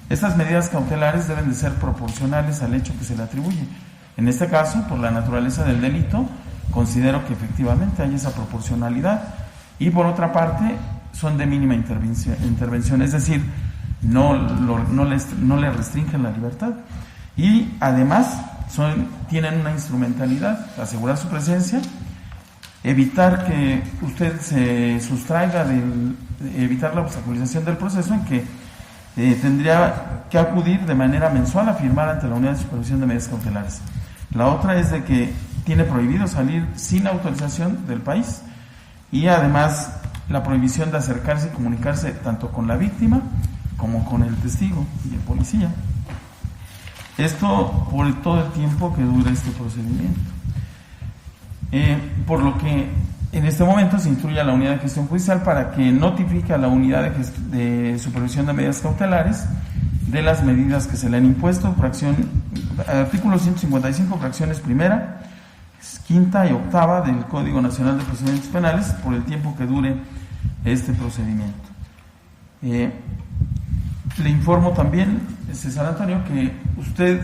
Estas medidas cautelares deben de ser proporcionales al hecho que se le atribuye. En este caso, por la naturaleza del delito, considero que efectivamente hay esa proporcionalidad, y por otra parte son de mínima intervención, es decir, no le restringen la libertad, y además tienen una instrumentalidad: asegurar su presencia, evitar que usted se sustraiga evitar la obstaculización del proceso, en que tendría que acudir de manera mensual a firmar ante la Unidad de Supervisión de Medidas Cautelares. La otra es de que tiene prohibido salir sin autorización del país, y además la prohibición de acercarse y comunicarse tanto con la víctima como con el testigo y el policía. Esto por todo el tiempo que dura este procedimiento. Por lo que en este momento se instruye a la Unidad de Gestión Judicial para que notifique a la Unidad de Supervisión de Medidas Cautelares de las medidas que se le han impuesto, artículo 155, fracciones primera, quinta y octava del Código Nacional de Procedimientos Penales, por el tiempo que dure este procedimiento. Le informo también, César Antonio, que usted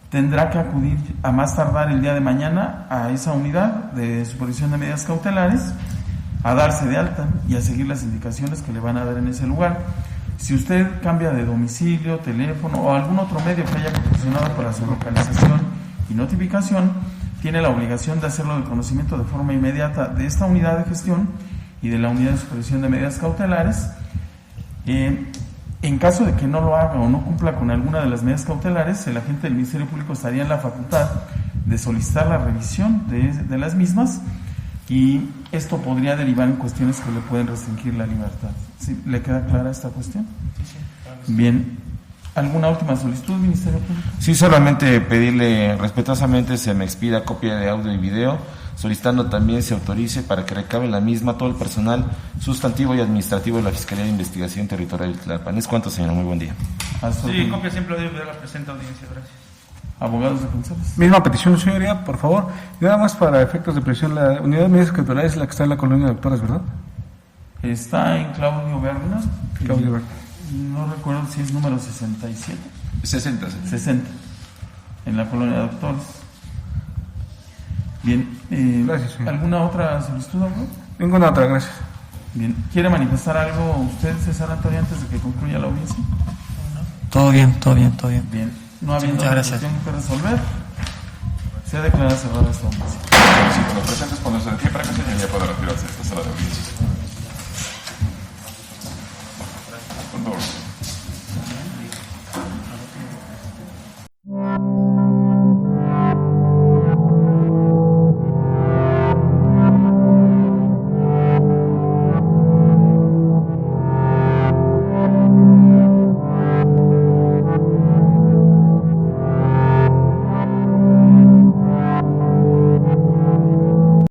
tendrá que acudir a más tardar el día de mañana a esa unidad de supervisión de medidas cautelares, a darse de alta y a seguir las indicaciones que le van a dar en ese lugar. Si usted cambia de domicilio, teléfono o algún otro medio que haya proporcionado para su localización y notificación, tiene la obligación de hacerlo de conocimiento de forma inmediata de esta unidad de gestión y de la unidad de supervisión de medidas cautelares. En caso de que no lo haga o no cumpla con alguna de las medidas cautelares, el agente del Ministerio Público estaría en la facultad de solicitar la revisión de las mismas, y esto podría derivar en cuestiones que le pueden restringir la libertad. ¿Sí? ¿Le queda clara esta cuestión? Sí. Bien. ¿Alguna última solicitud, Ministerio Público? Sí, solamente pedirle respetuosamente se me expida copia de audio y video, solicitando también se autorice para que recabe la misma todo el personal sustantivo y administrativo de la Fiscalía de Investigación Territorial de Tlalpan. ¿Es cuánto, señora? Muy buen día. Sí, copia siempre de la presente audiencia. Gracias. Abogados defensores. Misma petición, señoría, por favor. Y nada más para efectos de presión, la unidad de medidas cautelares es la que está en la colonia de Doctores, ¿verdad? Está en Claudio Berna. Claudio Berna. No recuerdo si es número 67. 60. En la colonia de Doctores. Bien. Gracias, señor. ¿Alguna otra solicitud, abogado? Ninguna otra, gracias. Bien. ¿Quiere manifestar algo usted, César Antonio, antes de que concluya la audiencia? Todo bien, todo bien, todo bien. Bien. No habiendo Muchas otra gracias. cuestión que resolver, se declara cerrada esta audiencia. Si con los presentes ponerse de pie para que señoría pueda retirarse de esta sala de audiencias.